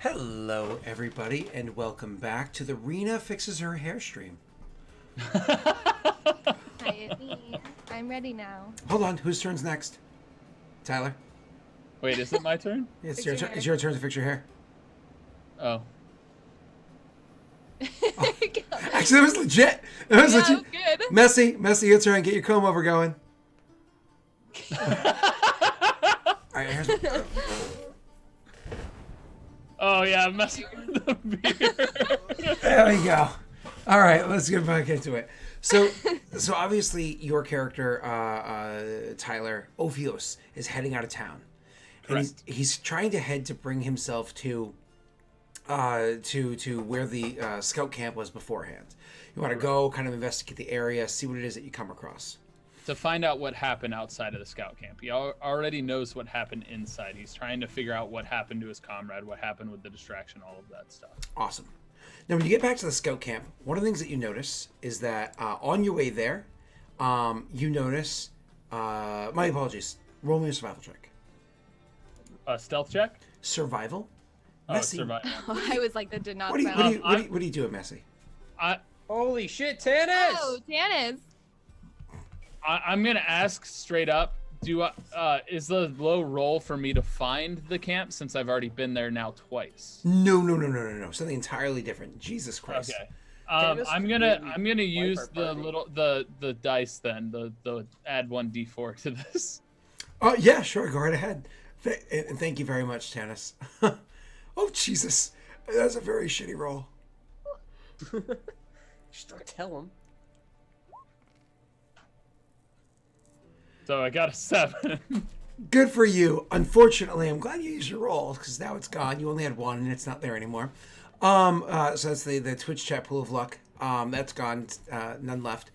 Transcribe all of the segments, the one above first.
Hello, everybody, and welcome back to the Rena Fixes Her Hair stream. Hi, it's me. I'm ready now. Hold on, whose turn's next? Tyler? Wait, is it my turn? It's Fix your your turn. hair. It's your turn to fix your hair. Oh. Actually, that was legit. That was Yeah, legit. good. Messy, your turn. Get your comb over going. All right, here's Oh yeah, I'm messing with the beer. there we go. All right, let's get back into it. So obviously your character, Tyler Ophios, is heading out of town, and he's trying to head to bring himself to where the scout camp was beforehand. You want to go, kind of investigate the area, see what it is that you come across. To find out what happened outside of the scout camp. He already knows what happened inside. He's trying to figure out what happened to his comrade, what happened with the distraction, all of that stuff. Awesome. Now, when you get back to the scout camp, one of the things that you notice is that on your way there, you notice. My apologies. Roll me a survival check. Stealth check? Survival. Oh, Messy. survival. I was like, that did not What do you, sound. what do you do at Messy? Holy shit, Tannis! Oh, Janice. I'm gonna ask straight up. Is the low roll for me to find the camp since I've already been there now twice? No. Something entirely different. Jesus Christ. Okay. Tannis I'm really gonna use our the party. little the dice then the add 1d4 to this. Oh yeah, sure. Go right ahead. And thank you very much, Tannis. Oh Jesus, that's a very shitty roll. Just don't tell him. So I got a 7. Good for you. Unfortunately, I'm glad you used your rolls because now it's gone. You only had one, and it's not there anymore. So that's the Twitch chat pool of luck. That's gone. None left.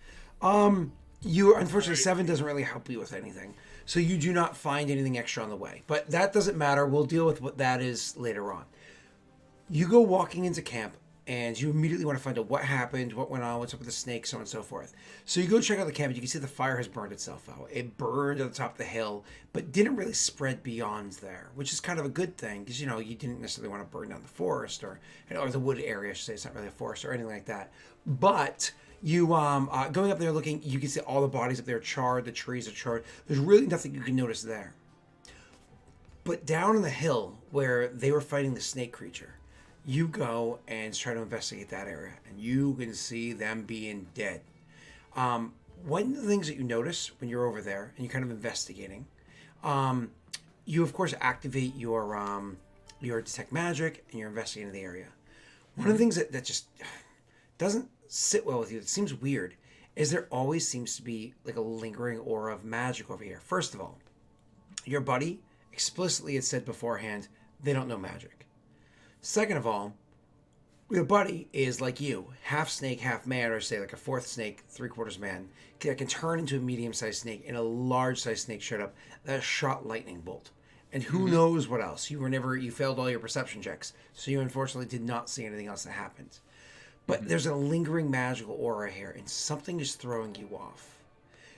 You unfortunately 7 doesn't really help you with anything, so you do not find anything extra on the way. But that doesn't matter. We'll deal with what that is later on. You go walking into camp, and you immediately want to find out what happened, what went on, what's up with the snake, so on and so forth. So you go check out the camp, and you can see the fire has burned itself out. It burned at the top of the hill, but didn't really spread beyond there, which is kind of a good thing, because, you didn't necessarily want to burn down the forest, or the wood area, I should say. It's not really a forest or anything like that. But you, going up there looking, you can see all the bodies up there charred, the trees are charred. There's really nothing you can notice there. But down on the hill, where they were fighting the snake creature, you go and try to investigate that area, and you can see them being dead. One of the things that you notice when you're over there and you're kind of investigating, you of course activate your detect magic and you're investigating the area. One of the things that just doesn't sit well with you, it seems weird, is there always seems to be like a lingering aura of magic over here. First of all, your buddy explicitly had said beforehand they don't know magic. Second of all, your buddy is like you, half snake, half man, or say like a fourth snake, 3/4 man, that can turn into a medium-sized snake, and a large-sized snake showed up that shot lightning bolt. And who knows what else? You failed all your perception checks, so you unfortunately did not see anything else that happened. But there's a lingering magical aura here, and something is throwing you off.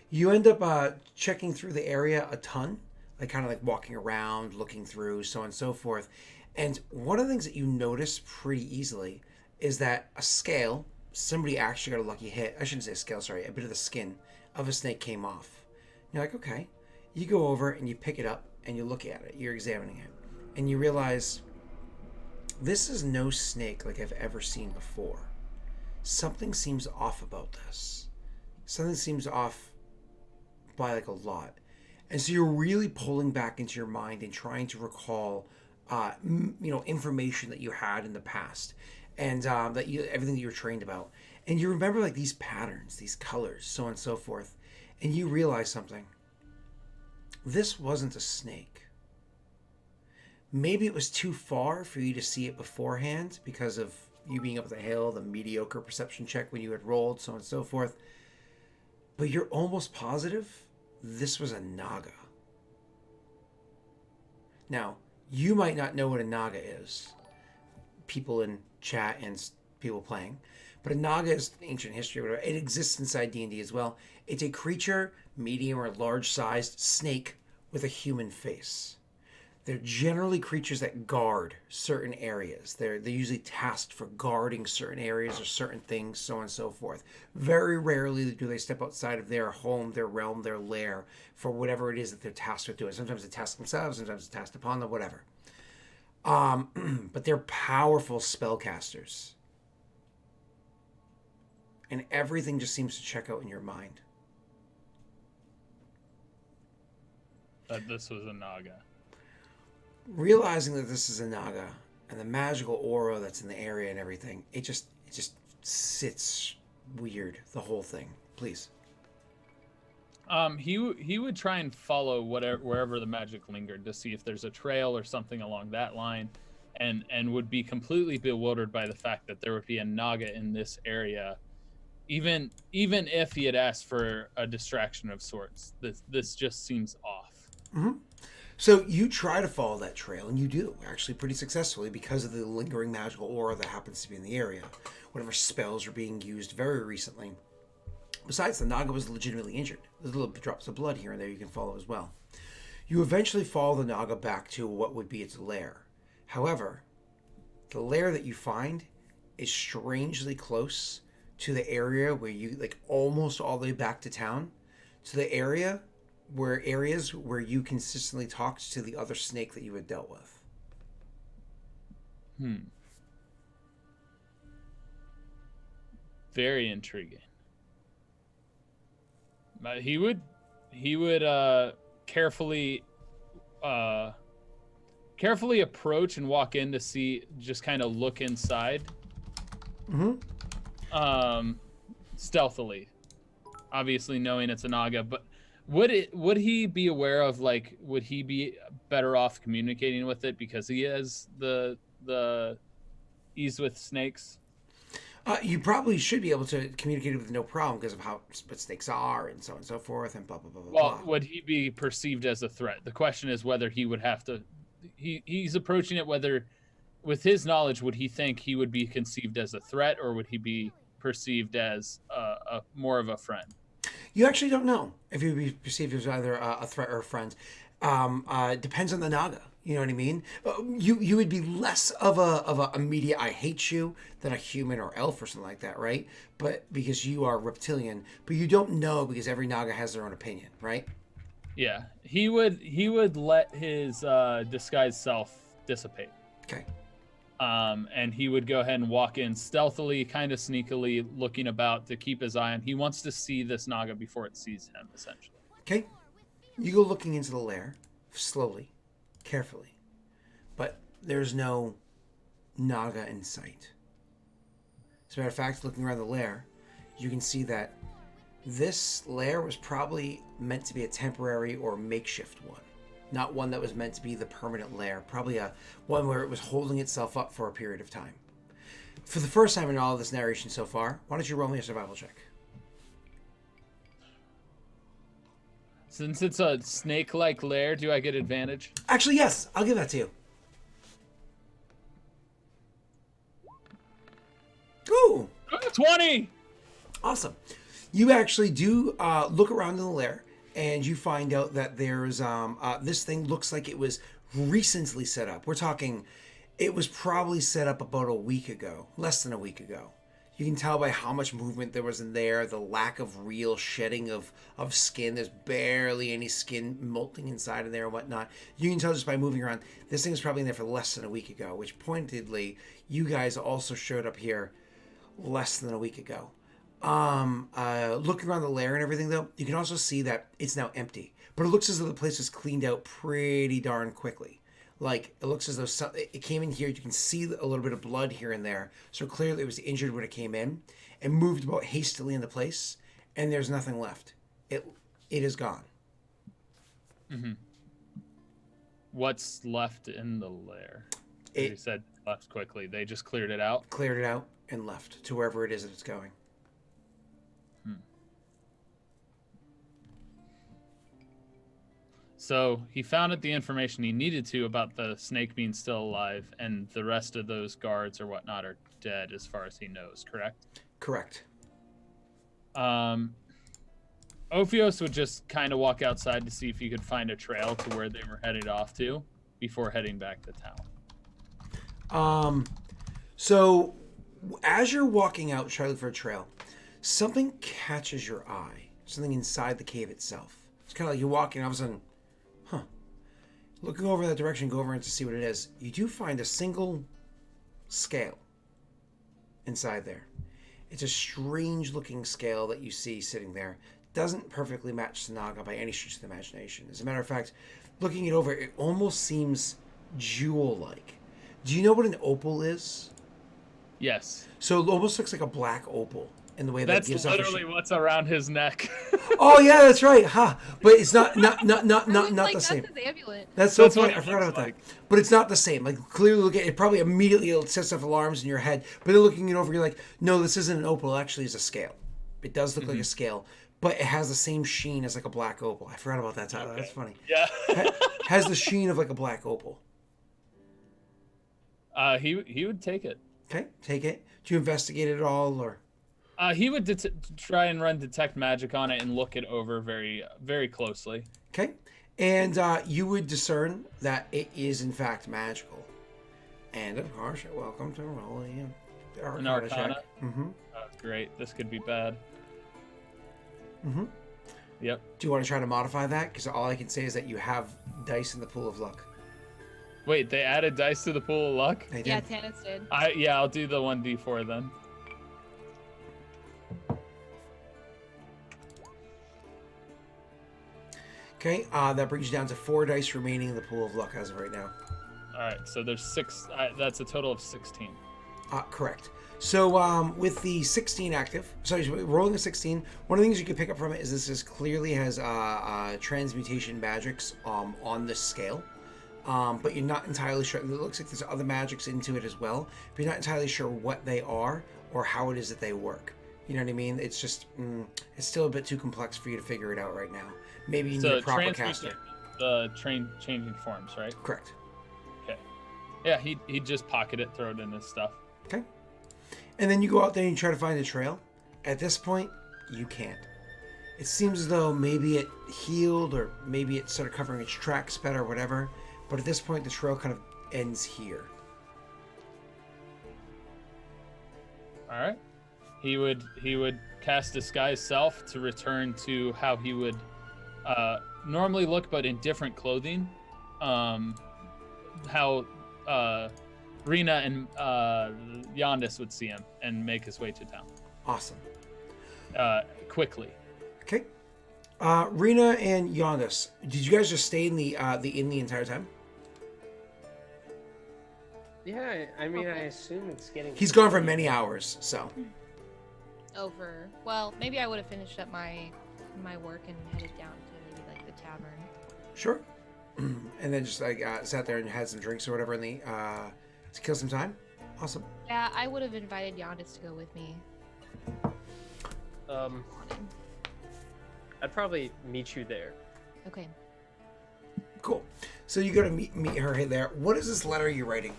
You end up checking through the area a ton, kind of walking around, looking through, so on and so forth. And one of the things that you notice pretty easily is that a scale, somebody actually got a lucky hit. I shouldn't say a scale, sorry, a bit of the skin of a snake came off. You're like, okay. You go over and you pick it up and you look at it. You're examining it. And you realize this is no snake like I've ever seen before. Something seems off about this. Something seems off by a lot. And so you're really pulling back into your mind and trying to recall information that you had in the past, and everything that you were trained about, and you remember these patterns, these colors, so on and so forth, and you realize something. This wasn't a snake. Maybe it was too far for you to see it beforehand because of you being up the hill, the mediocre perception check when you had rolled, so on and so forth. But you're almost positive this was a naga. Now, you might not know what a naga is, people in chat and people playing, but a naga is ancient history. Whatever. It exists inside D&D as well. It's a creature, medium or large-sized snake with a human face. They're generally creatures that guard certain areas. They're usually tasked for guarding certain areas or certain things, so on and so forth. Very rarely do they step outside of their home, their realm, their lair for whatever it is that they're tasked with doing. Sometimes they task themselves, sometimes it's tasked upon them, whatever. But they're powerful spellcasters. And everything just seems to check out in your mind. That this was a Naga. Realizing that this is a Naga and the magical aura that's in the area and everything, it just sits weird, the whole thing. Please. He would try and follow wherever the magic lingered to see if there's a trail or something along that line, and would be completely bewildered by the fact that there would be a Naga in this area, even if he had asked for a distraction of sorts. This just seems off. Mm-hmm. So you try to follow that trail, and you do, actually pretty successfully because of the lingering magical aura that happens to be in the area. Whatever spells are being used very recently. Besides, the Naga was legitimately injured. There's little drops of blood here and there you can follow as well. You eventually follow the Naga back to what would be its lair. However, the lair that you find is strangely close to the area where you, like almost all the way back to town, to the areas where you consistently talked to the other snake that you had dealt with. Very intriguing. He would carefully approach and walk in to see, just kind of look inside. Stealthily, obviously knowing it's a Naga, but would he be aware of, like, would he be better off communicating with it because he has the ease with snakes? You probably should be able to communicate with no problem because of what snakes are and so on and so forth and blah, blah, blah, blah, Well, blah. would he be perceived as a threat? The question is whether he would have to... He's approaching it whether, with his knowledge, would he think he would be conceived as a threat, or would he be perceived as a more of a friend? You actually don't know if he would be perceived as either a threat or a friend. Depends on the Naga. You know what I mean? You would be less of a immediate "I hate you" than a human or elf or something like that, right? But because you are reptilian, but you don't know because every Naga has their own opinion, right? Yeah, he would let his disguised self dissipate. Okay. And he would go ahead and walk in stealthily, kind of sneakily, looking about to keep his eye on. He wants to see this Naga before it sees him, essentially. Okay. You go looking into the lair slowly, carefully, but there's no Naga in sight. As a matter of fact, looking around the lair, you can see that this lair was probably meant to be a temporary or makeshift one. Not one that was meant to be the permanent lair. Probably one where it was holding itself up for a period of time. For the first time in all of this narration so far, why don't you roll me a survival check? Since it's a snake-like lair, do I get advantage? Actually, yes. I'll give that to you. Ooh! 20! Awesome. You actually do look around in the lair, and you find out that there's this thing looks like it was recently set up. We're talking, it was probably set up about a week ago, less than a week ago. You can tell by how much movement there was in there, the lack of real shedding of skin. There's barely any skin molting inside of there and whatnot. You can tell just by moving around. This thing was probably in there for less than a week ago, which pointedly, you guys also showed up here less than a week ago. Looking around the lair and everything, though, you can also see that it's now empty. But it looks as though the place was cleaned out pretty darn quickly. Like, it looks as though it came in here. You can see a little bit of blood here and there. So clearly it was injured when it came in and moved about hastily in the place. And there's nothing left. It is gone. Mm-hmm. What's left in the lair? You said left quickly. They just cleared it out? Cleared it out and left to wherever it is that it's going. So he found out the information he needed to about the snake being still alive, and the rest of those guards or whatnot are dead as far as he knows, correct? Correct. Ophios would just kind of walk outside to see if he could find a trail to where they were headed off to. before heading back to town. So as you're walking out trying to look for a trail, something catches your eye. Something inside the cave itself. It's kind of like you're walking, all of a sudden, looking over that direction, go over and to see what it is. You do find a single scale inside there. It's a strange looking scale that you see sitting there. Doesn't perfectly match the Naga by any stretch of the imagination. As a matter of fact, looking it over, it almost seems jewel-like. Do you know what an opal is? Yes. So it almost looks like a black opal in the way that That's gives off a literally what's around his neck. Oh yeah, that's right. But it's not I was the like, same. That's his amulet. That's so That's funny. what I it forgot looks about like. that. But it's not the same. Like clearly look at it, probably immediately it'll set off alarms in your head. But then looking it over, you're like, no, this isn't an opal. It actually is a scale. It does look like a scale, but it has the same sheen as like a black opal. I forgot about that, Tyler. That's funny. Yeah. Has the sheen of like a black opal. He would take it. Okay, take it. Do you investigate it at all, or? He would try and run detect magic on it and look it over very, very closely. Okay, and you would discern that it is in fact magical. And of course, you're welcome to roll an Arcana check. Mm-hmm. Oh, great. This could be bad. Mm-hmm. Yep. Do you want to try to modify that? Because all I can say is that you have dice in the pool of luck. Wait, they added dice to the pool of luck? They did. Yeah, Tannis did. I'll do the 1d4 then. Okay, that brings you down to 4 dice remaining in the pool of luck as of right now. All right, so there's 6. That's a total of 16. Correct. So with the 16 active, sorry, rolling a 16, one of the things you can pick up from it is this clearly has transmutation magics on this scale. But you're not entirely sure. It looks like there's other magics into it as well, but you're not entirely sure what they are or how it is that they work. You know what I mean? It's just, it's still a bit too complex for you to figure it out right now. Maybe you need a proper caster. The changing forms, right? Correct. Okay. Yeah, he'd just pocket it, throw it in his stuff. Okay. And then you go out there and you try to find a trail. At this point, you can't. It seems as though maybe it healed or maybe it started covering its tracks better or whatever. But at this point, the trail kind of ends here. All right. He would cast Disguise Self to return to how he would normally look, but in different clothing. How Rena and Yondis would see him and make his way to town. Awesome. Quickly. Okay. Rena and Yondis, did you guys just stay in the inn the entire time? Yeah, I mean, I assume it's getting... He's gone for many hours, so. Over. Well, maybe I would have finished up my work and headed down to maybe like the tavern. Sure. And then just like sat there and had some drinks or whatever in the to kill some time. Awesome. Yeah, I would have invited Yondis to go with me. I'd probably meet you there. Okay. Cool. So you go to meet her there. What is this letter you're writing?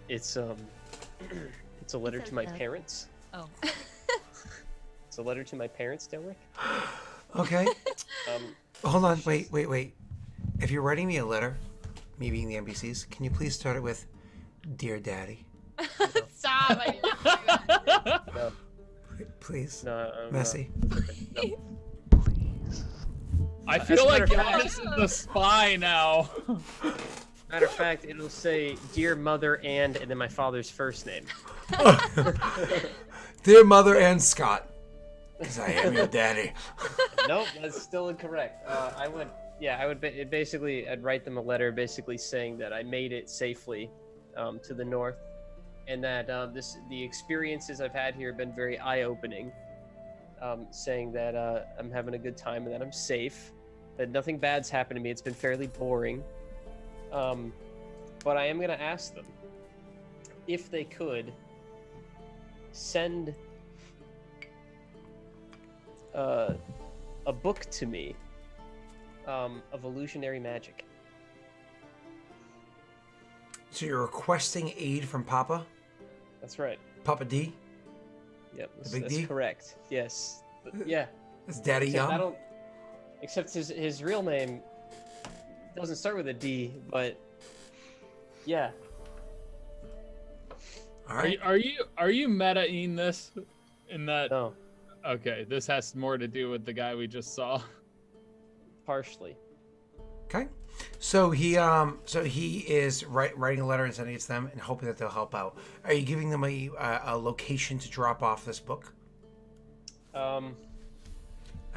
It's a letter to my parents. Oh. It's a letter to my parents, Daelric. Okay. Hold on. Wait. If you're writing me a letter, me being the NPCs, can you please start it with, "Dear Daddy"? Stop! I didn't do that. No, Please. no, Messy. No. I As feel a like matter of fact- Yondis is the spy now. Matter of fact, it'll say "Dear Mother" and then my father's first name. Dear Mother and Scott, because I am your daddy. Nope, that's still incorrect. I would basically, I'd write them a letter basically saying that I made it safely to the north, and that the experiences I've had here have been very eye-opening. Saying that I'm having a good time and that I'm safe, that nothing bad's happened to me. It's been fairly boring. But I am going to ask them if they could send a book to me of illusionary magic. So you're requesting aid from Papa? That's right. Papa D? Yep, The big that's D? correct. Yes. Yeah. That's Daddy Except Young? Except his real name doesn't start with a D, but yeah. All right. Are you meta-ing this? In that? No, Okay, this has more to do with the guy we just saw. partially. Okay. So he is writing a letter and sending it to them and hoping that they'll help out. Are you giving them a location to drop off this book?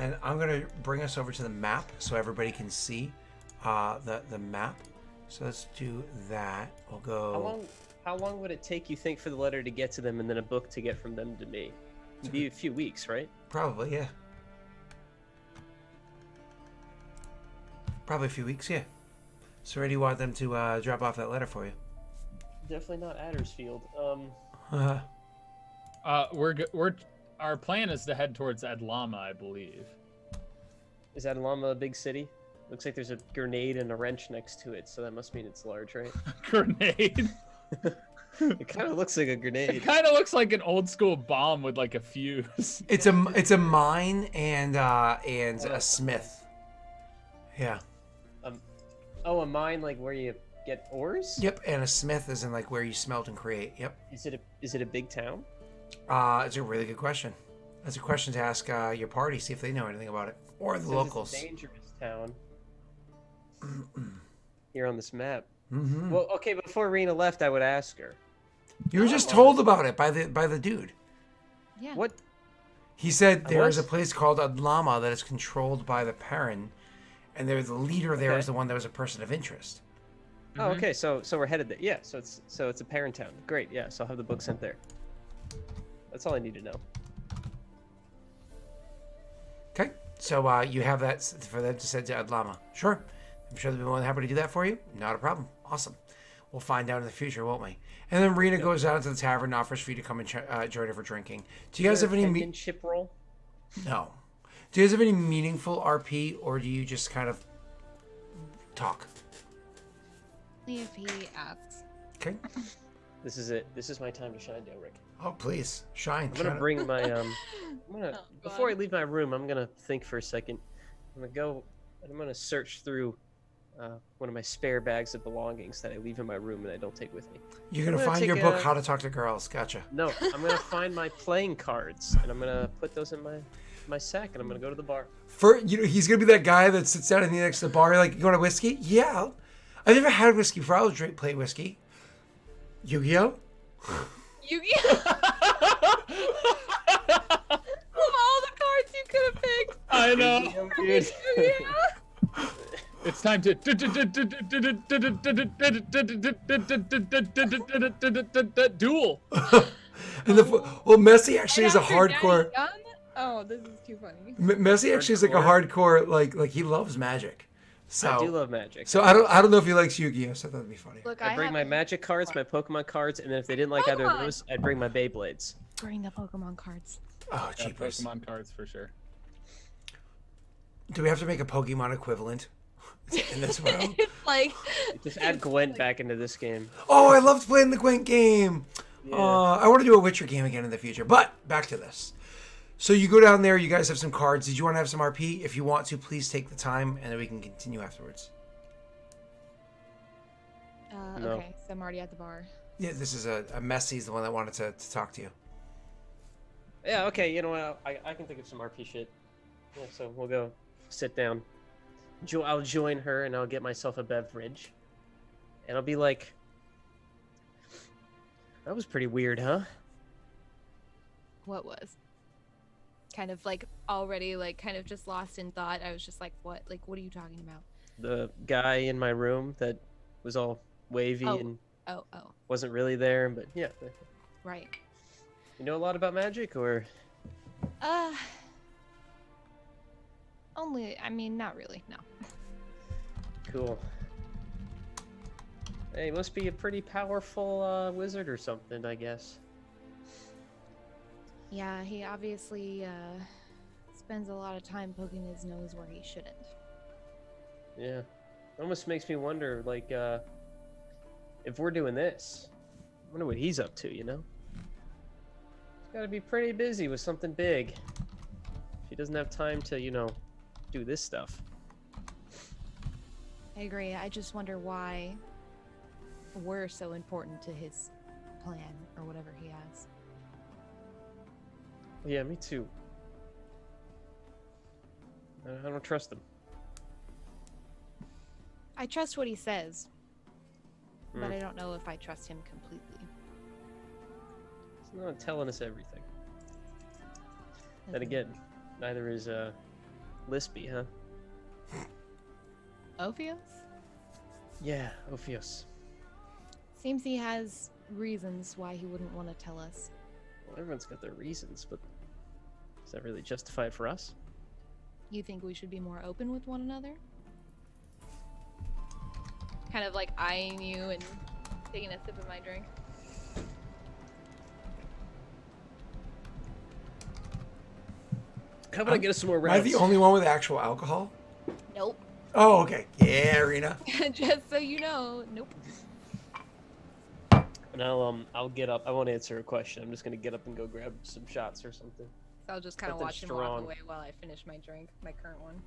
And I'm gonna bring us over to the map so everybody can see the map. So let's do that. We'll go. How long would it take, you think, for the letter to get to them and then a book to get from them to me? It'd be a few weeks, right? Probably, yeah. Probably a few weeks, yeah. So where do you want them to drop off that letter for you? Definitely not Addersfield. Our plan is to head towards Adlama, I believe. Is Adlama a big city? Looks like there's a grenade and a wrench next to it, so that must mean it's large, right? Grenade. It kind of looks like a It grenade. kind of looks like an old school bomb with like a fuse. It's a mine and a smith. Yeah. Oh, a mine like where you get ores? Yep. And a smith is in like where you smelt and create. Yep. Is it a big town? It's a really good question. That's a question to ask your party, see if they know anything about it, or the Says locals. It's a dangerous town. Here on this map. Mm-hmm. Well, okay, before Rena left, I would ask her. You were just told about it by the dude. Yeah. What? He said I there is a was? place called Adlama that is controlled by the Perrin, and the leader there Okay. is the one that was a person of interest. Oh, okay. So we're headed there. Yeah. So it's a parent town. Great. Yeah. So I'll have the book sent there. That's all I need to know. Okay, so you have that for them to send to Adlama. Sure, I'm sure they'll be more than happy to do that for you. Not a problem. Awesome. We'll find out in the future, won't we? And then Rena goes out to the tavern and offers for you to come and join her for drinking. Do you guys have any penmanship roll? No. Do you guys have any meaningful RP, or do you just kind of talk? Only if he asks. Okay. This is it. This is my time to shine, Daelric. Oh, please shine. I'm gonna shine. bring my Oh, before I God. leave my room, I'm gonna think for a second. I'm gonna go and I'm gonna search through one of my spare bags of belongings that I leave in my room and I don't take with me. You're gonna I'm gonna find your take book, a- How to Talk to Girls. Gotcha. No, I'm gonna find my playing cards and I'm gonna put those in my sack and I'm gonna go to the bar. He's gonna be that guy that sits down next to the bar. Like, you want a whiskey? Yeah. I've never had whiskey before. I'll play whiskey. Yu-Gi-Oh. Yu-Gi-Oh! Of all the cards you could have picked. I know. Dude. Yu-Gi-Oh! It's time to duel. And Messi actually is a After Daddy hardcore. Gun? Oh, this is too funny. Messi actually is like a hardcore. Like he loves magic. So I do love magic. So I don't know if he likes Yu-Gi-Oh. So that'd be funny. Look, I bring have my to magic cards, my Pokemon cards, and then if they didn't like either of Pokemon! those, I'd bring my Beyblades. bring the Pokemon cards. Oh, Yeah, jeepers. Pokemon cards for sure. Do we have to make a Pokemon equivalent in this world? It's like Just add Gwent back into this game. Oh, I loved playing the Gwent game. Yeah. I want to do a Witcher game again in the future. But back to this. So you go down there. You guys have some cards. Did you want to have some RP? If you want to, please take the time, and then we can continue afterwards. No. okay, so I'm already at the bar. Yeah, this is a Messi's the one that wanted to talk to you. Yeah, okay, you know what? I can think of some RP shit. Yeah, so we'll go sit down. I'll join her and I'll get myself a beverage. And I'll be like, that was pretty weird, huh? What was? Kind of like already like kind of just lost in thought. I was just like, what? Like, what are you talking about? The guy in my room that was all wavy Oh. and Oh, wasn't really there, but yeah. right. You know a lot about magic, or? Only, I mean, not really, no. Cool. Hey, he must be a pretty powerful wizard or something, I guess. Yeah, he obviously spends a lot of time poking his nose where he shouldn't. Yeah. Almost makes me wonder, like, if we're doing this, I wonder what he's up to, you know? He's gotta be pretty busy with something big. If he doesn't have time to, you know, do this stuff. I agree. I just wonder why we're so important to his plan or whatever he has. Yeah, me too. I don't trust him. I trust what he says, but Mm. I don't know if I trust him completely. He's not telling us everything. Then again, neither is Lispy, huh? Ophios? Yeah, Ophios. Seems he has reasons why he wouldn't want to tell us. Well, everyone's got their reasons, but is that really justified for us? You think we should be more open with one another? Kind of like eyeing you and taking a sip of my drink. How about I get us some more Am I rounds? the only one with actual alcohol? Nope. Oh, okay. Yeah, Rena. Just so you know, nope. And I'll get up. I won't answer a question. I'm just gonna get up and go grab some shots or something. So I'll just kind of Something watch him strong. walk away while I finish my drink, my current one.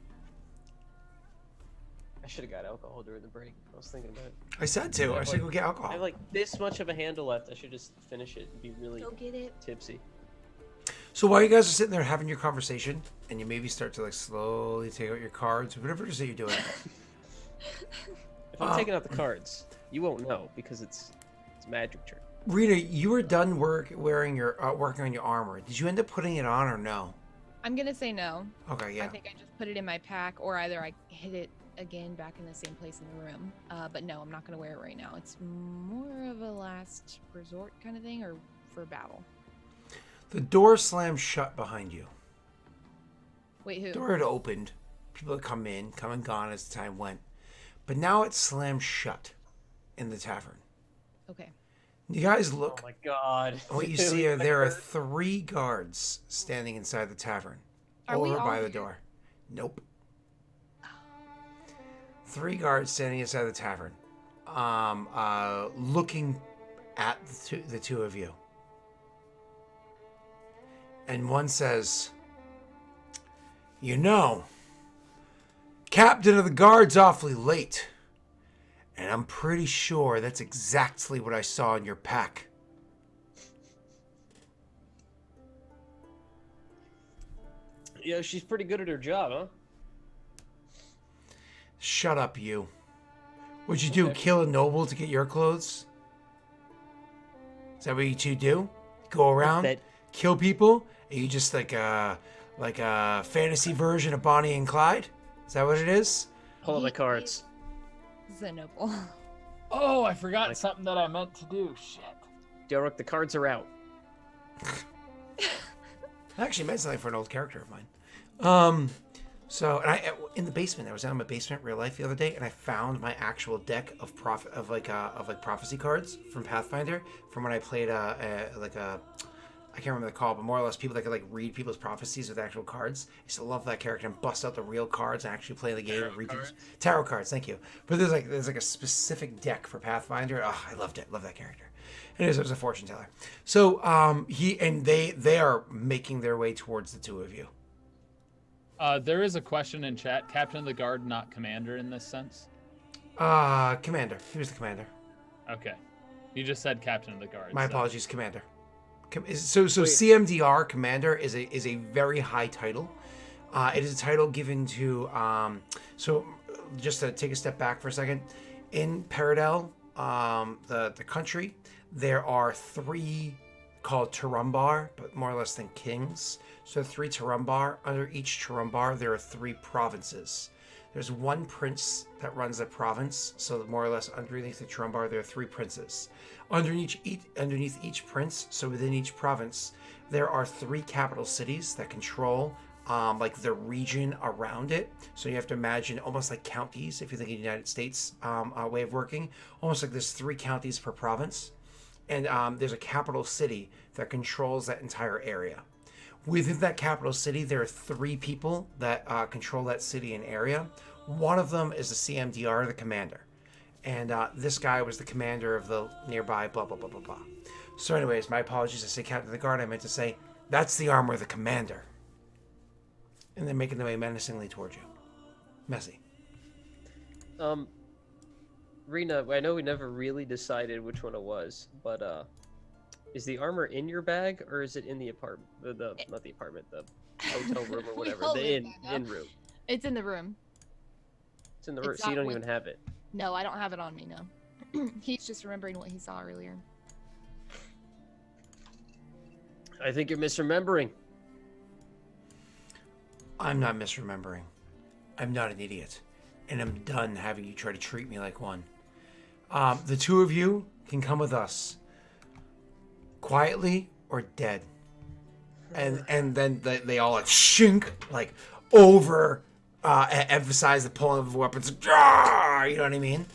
I should have got alcohol during the break. I was thinking about it. I said to. I said go get I alcohol. have like this much of a handle left. I should just finish it and be really Go get it. tipsy. So while you guys are sitting there having your conversation, and you maybe start to like slowly take out your cards, whatever it is that you're doing. If I'm taking out the cards, you won't know because it's magic trick. Rena, you were done working on your armor. Did you end up putting it on or no? I'm gonna say no. Okay, yeah. I think I just put it in my pack, or either I hid it again back in the same place in the room. But no, I'm not gonna wear it right now. It's more of a last resort kind of thing, or for battle. The door slammed shut behind you. Wait, who? The door had opened. People had come and gone as the time went. But now it's slammed shut in the tavern. Okay. You guys Oh look. my god. What you see are there are 3 guards standing inside the tavern. Are we over all by the here? door. Nope. 3 guards standing inside the tavern. Looking at the two of you. And one says, "You know, Captain of the Guard's awfully late. And I'm pretty sure that's exactly what I saw in your pack." Yeah, she's pretty good at her job, huh? Shut up, you. What'd you do, Okay. kill a noble to get your clothes? Is that what you two do? Go around, Bet. kill people? Are you just like a fantasy version of Bonnie and Clyde? Is that what it is? Pull up my cards. Zenoble. Oh, I forgot something that I meant to do. Shit. Daelric, the cards are out. I actually meant something for an old character of mine. So, and I in the basement. I was down in my basement, real life, the other day, and I found my actual deck of prophecy cards from Pathfinder from when I played I can't remember the call, but more or less people that could like read people's prophecies with actual cards. I used to love that character and bust out the real cards and actually play the game and read people's tarot cards. Thank you. But there's like a specific deck for Pathfinder. Oh, I loved it. Love that character. Anyways, it was a fortune teller. So they are making their way towards the two of you. There is a question in chat. Captain of the Guard, not commander in this sense? Commander. He was the commander. Okay. You just said Captain of the Guard. My so- apologies, commander. So CMDR, commander, is a very high title. It is a title given to so just to take a step back for a second, in Peredhel, the country, there are 3 called Turumbar, but more or less than kings. So 3 Turumbar. Under each Turumbar, there are 3 provinces. There's 1 prince that runs the province. So more or less underneath the Turumbar, there are 3 princes. Underneath each prince, so within each province, there are 3 capital cities that control like the region around it. So you have to imagine almost like counties, if you think of the United States way of working, almost like there's 3 counties per province. And there's a capital city that controls that entire area. Within that capital city, there are 3 people that control that city and area. One of them is the CMDR, the commander. And this guy was the commander of the nearby blah, blah, blah, blah, blah. So anyways, my apologies. I say Captain of the Guard. I meant to say that's the armor of the commander. And they're making their way menacingly towards you. Messy. Rena, I know we never really decided which one it was, but is the armor in your bag or is it in the apartment? Not the apartment, the hotel room or whatever. all The live inn there now. room. It's in the room. It's in the room, It's so you not don't with- even have it. No, I don't have it on me, no. He's just remembering what he saw earlier. I think you're misremembering. I'm not misremembering. I'm not an idiot. And I'm done having you try to treat me like one. The two of you can come with us. Quietly or dead. And then they all like shink, like over emphasize the pulling of the weapons. You know what I mean?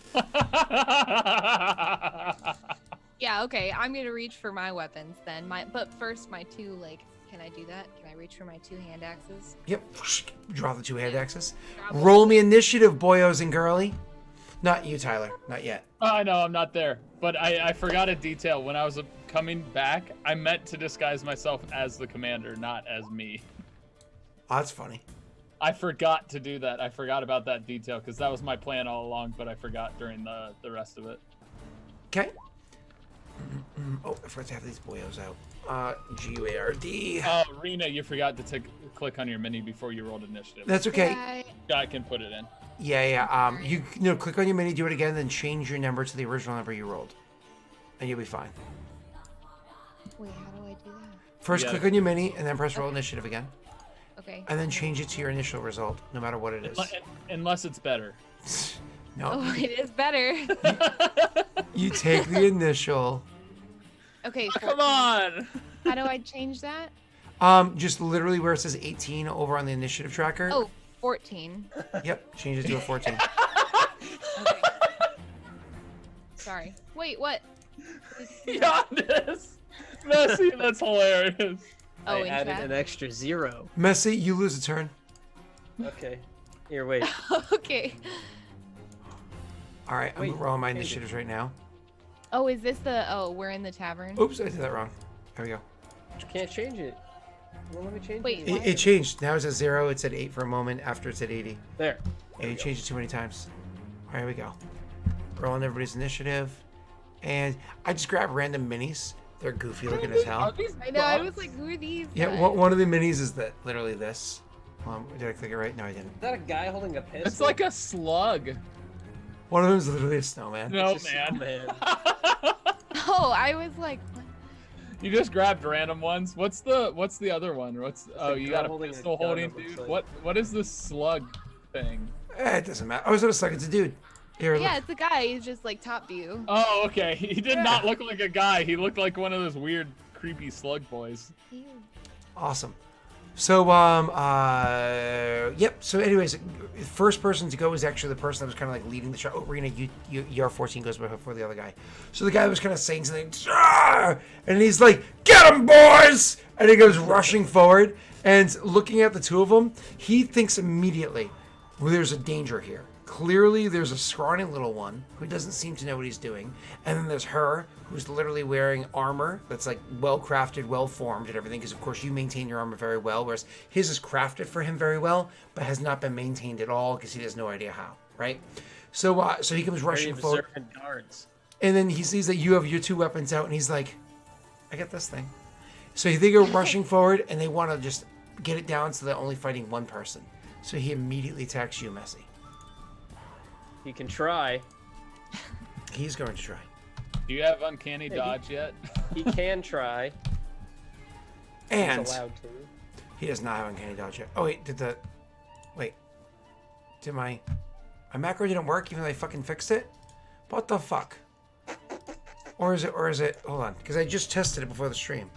Yeah, okay. I'm gonna reach for my weapons then. But first, my two, like, can I do that? Can I reach for my two hand axes? Yep. Draw the two hand axes. Grab Roll me initiative, boyos and girly. Not you, Tyler. Not yet. I know I'm not there, but I forgot a detail. When I was coming back, I meant to disguise myself as the commander, not as me. Oh, that's funny. I forgot to do that. I forgot about that detail because that was my plan all along, but I forgot during the rest of it. Okay. Oh, I forgot to have these boyos out. G-U-A-R-D. Rena, you forgot to click on your mini before you rolled initiative. That's okay. I can put it in. Yeah. You know, click on your mini, do it again, then change your number to the original number you rolled, and you'll be fine. Wait, how do I do that? First, Yeah. click on your mini, and then press roll initiative again, Okay. and then change it to your initial result, no matter what it is. Unless it's better. No, Oh, it is better. you take the initial. Okay. Come 14. on! How do I change that? Just literally where it says 18 over on the initiative tracker. Oh, 14. Yep, change it to a 14. Okay. Sorry. Wait, what? Giannis! Messy, that's hilarious. Oh, I in added chat? an extra 0. Messy, you lose a turn. Okay. Here, wait. Okay. All right, I'm Wait, rolling my change it. initiatives right now. Oh, is this the? Oh, we're in the tavern. Oops, I did that wrong. There we go. You can't change it. Well, let me change Wait, it. why? It changed. Now it's at 0. It's at 8 for a moment. After it's at 80. There. Yeah, you changed it too many times. All right, here we go. Rolling everybody's initiative. And I just grabbed random minis. They're goofy looking as hell. I know. I was like, who are these? Yeah, guys? one of the minis is literally this. Did I click it right? No, I didn't. Is that a guy holding a pistol? It's like a slug. One of them is literally a snowman. No, It's a man. snowman. Oh, I was like, what? You just grabbed random ones. What's the other one? You got a holding a pistol gun, holding it looks dude. like. What is this slug thing? It doesn't matter. I was gonna suck. It's a dude. Here, Yeah, look. it's a guy. He's just like top view. Oh, okay. He did Yeah. not look like a guy. He looked like one of those weird, creepy slug boys. Ew. Awesome. So, yep. So, anyways, first person to go was actually the person that was kind of like leading the shot. Oh, Rena, your 14 goes before the other guy. So the guy was kind of saying something, "Arr!" And he's like, "Get him, boys!" And he goes rushing forward and looking at the two of them. He thinks immediately, well, there's a danger here. Clearly, there's a scrawny little one who doesn't seem to know what he's doing. And then there's her, who's literally wearing armor that's like well-crafted, well-formed and everything. Because, of course, you maintain your armor very well. Whereas his is crafted for him very well, but has not been maintained at all because he has no idea how, right? So he comes Very rushing forward. observant guards. And then he sees that you have your two weapons out. And he's like, I got this thing. So they go rushing forward and they want to just get it down so they're only fighting one person. So he immediately attacks you, Messy. He can try. He's going to try. Do you have uncanny dodge yet? He can try. And He's allowed to. he does not have uncanny dodge yet. Oh wait, did my macro didn't work even though I fucking fixed it? What the fuck? Or is it hold on, because I just tested it before the stream.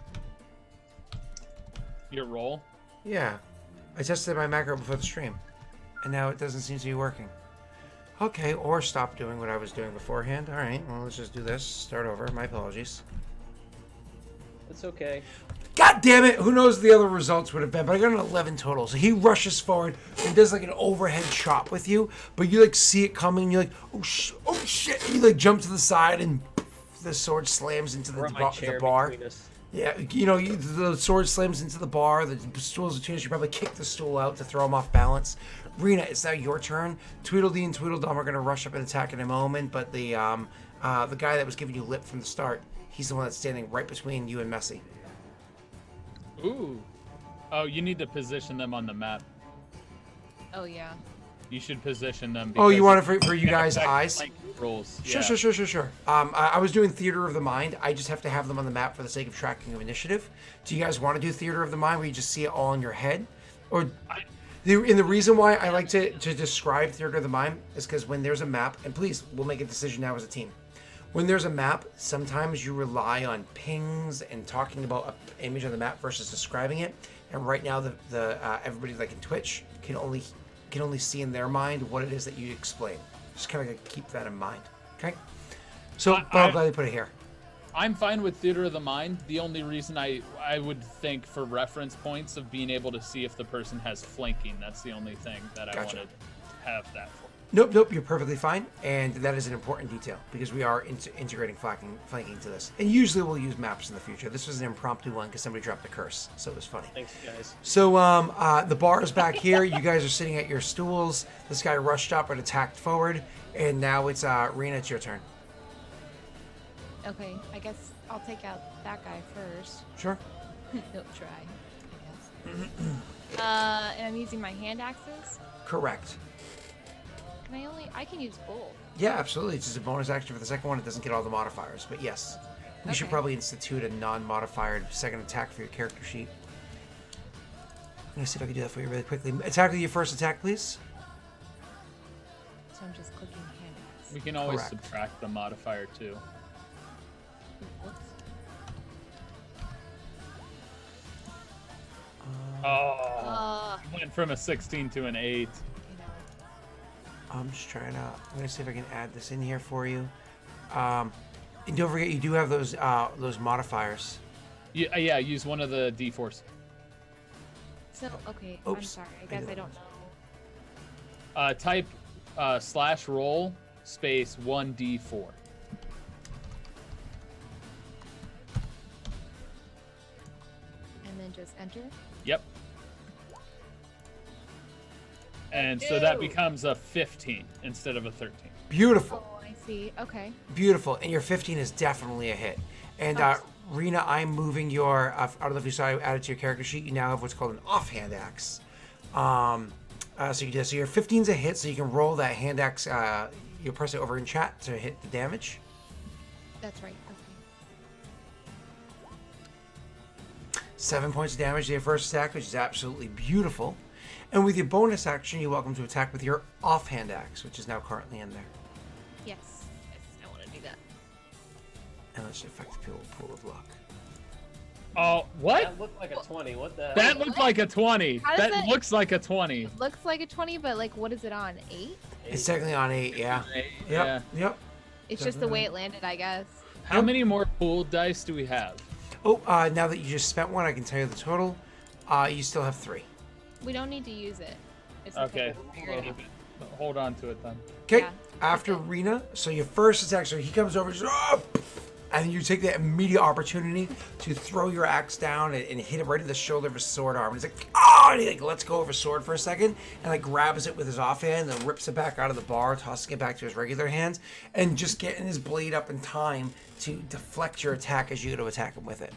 Your roll? Yeah. I tested my macro before the stream. And now it doesn't seem to be working. Okay, or stop doing what I was doing beforehand. Alright, well let's just do this. Start over. My apologies. It's okay. God damn it! Who knows what the other results would have been, but I got an 11 total. So he rushes forward and does like an overhead chop with you, but you like see it coming and you're like, oh shit! And you like jump to the side and the sword slams into the Brought my chair bar. between us. Yeah, the sword slams into the bar. The stool's between us. You probably kick the stool out to throw him off balance. Rena, it's now your turn. Tweedledee and Tweedledum are going to rush up and attack in a moment, but the guy that was giving you lip from the start, he's the one that's standing right between you and Messy. Ooh. Oh, you need to position them on the map. Oh yeah. You should position them. Oh, you want it because for you guys' eyes? flank rolls. Sure, Yeah. sure. I was doing Theater of the Mind. I just have to have them on the map for the sake of tracking of initiative. Do you guys want to do Theater of the Mind where you just see it all in your head? Or the reason why I like to describe Theater of the Mind is because when there's a map, and please, we'll make a decision now as a team. When there's a map, sometimes you rely on pings and talking about an image on the map versus describing it. And right now, the everybody like in Twitch can only see in their mind what it is that you explain. Just kind of keep that in mind, okay? So, I'm glad you put it here. I'm fine with Theater of the Mind. The only reason I would think for reference points of being able to see if the person has flanking. That's the only thing that I wanted to have that for. Nope, you're perfectly fine. And that is an important detail because we are integrating flanking to this. And usually we'll use maps in the future. This was an impromptu one because somebody dropped a curse, so it was funny. Thanks, guys. So the bar is back here. You guys are sitting at your stools. This guy rushed up and attacked forward. And now it's Rena, it's your turn. Okay, I guess I'll take out that guy first. Sure. Nope, try. I guess. And I'm using my hand axes. Correct. I can use both. Yeah, absolutely. It's just a bonus action for the second one. It doesn't get all the modifiers, but yes. We should probably institute a non-modified second attack for your character sheet. I'm going to see if I can do that for you really quickly. Attack with your first attack, please. So I'm just clicking hand axe. We can always Correct. subtract the modifier too. Whoops. Went from a 16 to an 8. You know. I'm just trying to... I'm going to see if I can add this in here for you. And don't forget, you do have those modifiers. Yeah, use one of the D4s. So, okay, I'm Oops. sorry. I guess I don't know. Type /roll space 1D4. And then just enter. Yep. And so that becomes a 15 instead of a 13. Beautiful. Oh, I see. Okay. Beautiful. And your 15 is definitely a hit. And Rena, I'm moving your... I don't know if you saw I added to your character sheet. You now have what's called an offhand axe. So you do, so your 15's a hit, so you can roll that hand axe. You'll press it over in chat to hit the damage. That's right. Okay. 7 points of damage to your first attack, which is absolutely beautiful. And with your bonus action, you're welcome to attack with your offhand axe, which is now currently in there. Yes. I want to do that. And let's affect the pool of luck. Oh, what? That looked like a 20. What the hell? That looked like a 20. How does That looks like a 20. It looks like a 20, but like, what is it on? 8? It's technically on 8, yeah. Yeah. Yep. It's just the way it landed, I guess. How many more pooled dice do we have? Oh, now that you just spent one, I can tell you the total. You still have 3. We don't need to use it. It's Okay. We'll figure it out. Hold on to it then. Okay, Yeah. after Rena, so your first attack, so he comes over, just, and you take that immediate opportunity to throw your axe down and hit him right in the shoulder of his sword arm. And he's like, oh, and he like lets go of his sword for a second and like grabs it with his offhand and rips it back out of the bar, tossing it back to his regular hands, and just getting his blade up in time to deflect your attack as you go to attack him with it.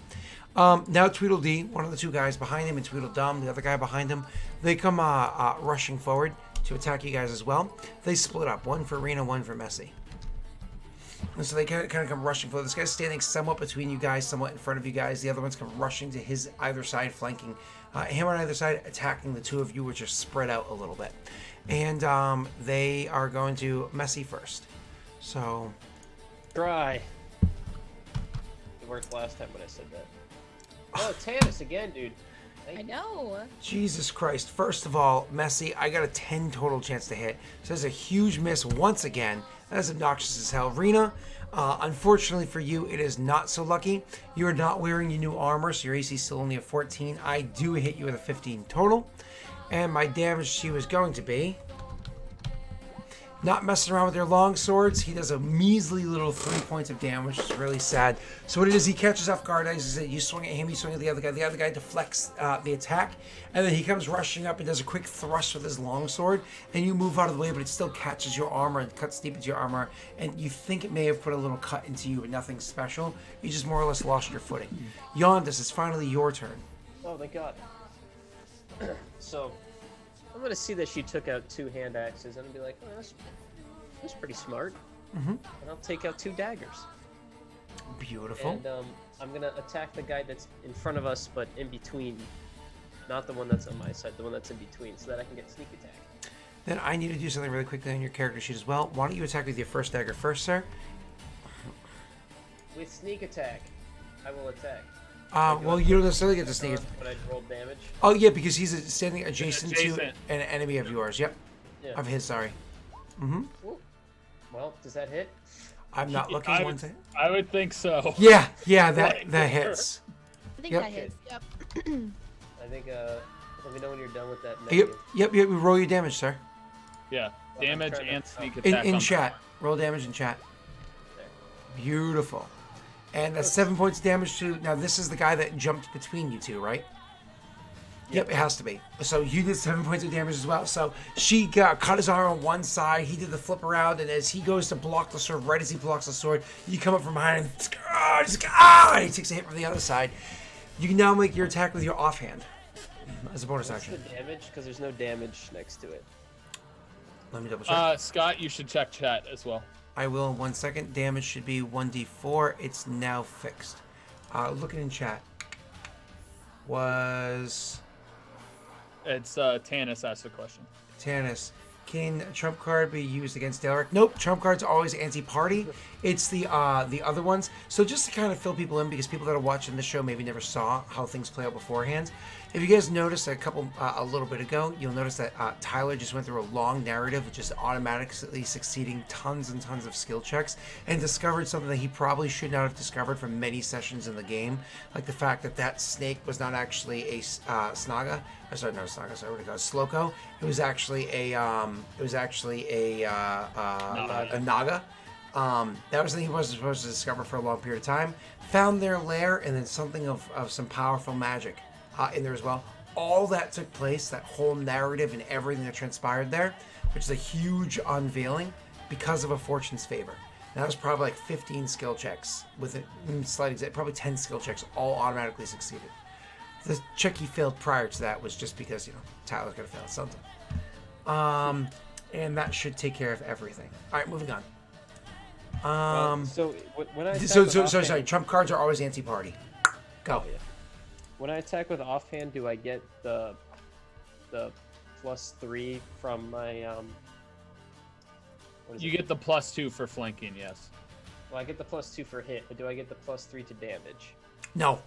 Now Tweedledee, one of the two guys behind him, and Tweedledum, the other guy behind him, they come rushing forward to attack you guys as well. They split up, one for Rena, one for Messy. And so they kind of come rushing forward. This guy's standing somewhat between you guys, somewhat in front of you guys. The other ones come rushing to his either side, flanking him on either side, attacking the two of you, which are spread out a little bit. And they are going to Messy first. So... Try. It worked last time when I said that. Oh, Tannis again, dude. I know. Jesus Christ. First of all, Messy, I got a 10 total chance to hit. So that's a huge miss once again. That's obnoxious as hell. Rena, unfortunately for you, it is not so lucky. You are not wearing your new armor, so your AC is still only a 14. I do hit you with a 15 total. And my damage to you is going to be not messing around with their long swords. He does a measly little 3 points of damage, which is really sad. So what it is, he catches off guard. As I said, you swing at him, you swing at the other guy. The other guy deflects the attack, and then he comes rushing up and does a quick thrust with his long sword, and you move out of the way, but it still catches your armor and cuts deep into your armor, and you think it may have put a little cut into you, but nothing special. You just more or less lost your footing. Yondis, it's finally your turn. Oh, thank God. So, I'm gonna see that she took out 2 hand axes, and I'll be like, oh, that's pretty smart. And I'll take out 2 daggers. Beautiful. And I'm gonna attack the guy that's in front of us, but in between. Not the one that's on my side, the one that's in between, so that I can get sneak attack. Then I need to do something really quickly on your character sheet as well. Why don't you attack with your first dagger first, sir? With sneak attack, I will attack. Well, you don't necessarily get to sneak. But I roll damage. Oh, yeah, because he's standing adjacent to an enemy of yours. Yep. Yeah. Of his, sorry. Ooh. Well, does that hit? I'm not looking. I One would, thing. I would think so. Yeah, that hits. I think Yep. that hits. Yep. I think, let me know when you're done with that. Yep. We roll your damage, sir. Yeah, Well, I'm damage trying to- and sneak In attack. on chat. Roll damage in chat. There. Beautiful. And that's 7 points of damage to... Now, this is the guy that jumped between you two, right? Yep, it has to be. So you did 7 points of damage as well. So she cut his arm on one side. He did the flip around, and as he goes to block the sword, right as he blocks the sword, you come up from behind and and he takes a hit from the other side. You can now make your attack with your offhand as a bonus What's action. the damage? Because there's no damage next to it. Let me double check. Scott, you should check chat as well. I will in 1 second. Damage should be 1d4. It's now fixed. Looking in chat. Was It's Tanis asked the question. Tanis. Can a trump card be used against Daelric? Nope. Trump cards are always anti-party. It's the other ones. So just to kind of fill people in, because people that are watching the show maybe never saw how things play out beforehand. If you guys noticed a little bit ago, you'll notice that Tyler just went through a long narrative of just automatically succeeding tons and tons of skill checks and discovered something that he probably should not have discovered from many sessions in the game, like the fact that snake was not actually a Snaga. Sorry, not a Snaga. Sorry, what do you call it? Sloko. It was actually a Naga. That was something he wasn't supposed to discover for a long period of time. Found their lair, and then something of some powerful magic in there as well. All that took place, that whole narrative and everything that transpired there, which is a huge unveiling because of a fortune's favor. And that was probably like 15 skill checks with a slight example, probably 10 skill checks, all automatically succeeded. The check he failed prior to that was just because, Tyler's gonna fail something. And that should take care of everything. All right, moving on. So when I attack So with sorry. offhand- Trump cards are always anti-party. Go. Yeah. When I attack with offhand, do I get the +3 from my what is You it? get the +2 for flanking, yes. Well, I get the +2 for hit, but do I get the +3 to damage? No.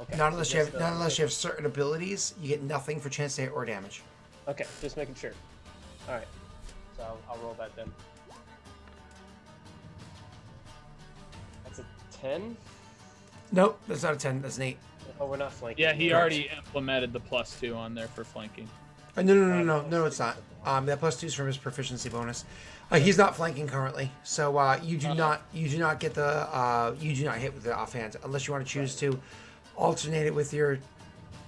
Okay. Not so unless just you have certain abilities. You get nothing for chance to hit or damage. Okay, just making sure. All right. So I'll roll that then. That's a 10. Nope, that's not a 10. That's an 8. Oh, we're not flanking. Yeah, he Correct. already implemented the +2 on there for flanking. No, it's not. That +2 is from his proficiency bonus. He's not flanking currently, so you do not get the you do not hit with the offhand unless you want to choose to alternate it with your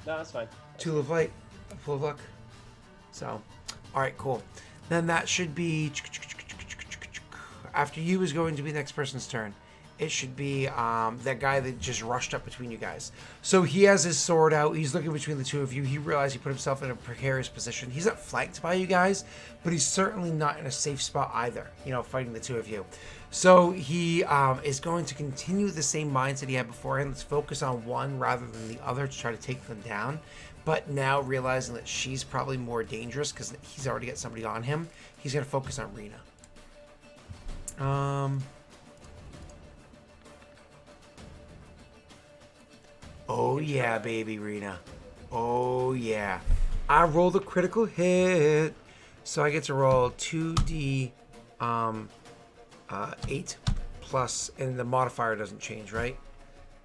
No, that's fine. tool of light, full of luck. So, all right, cool. Then that should be after you is going to be the next person's turn. It should be that guy that just rushed up between you guys. So he has his sword out. He's looking between the two of you. He realized he put himself in a precarious position. He's not flanked by you guys, but he's certainly not in a safe spot either, fighting the two of you. So he is going to continue the same mindset he had beforehand. Let's focus on one rather than the other to try to take them down. But now realizing that she's probably more dangerous because he's already got somebody on him, he's going to focus on Rena. Oh yeah, baby Rena. Oh yeah. I rolled a critical hit. So I get to roll 2d 8 plus, and the modifier doesn't change, right?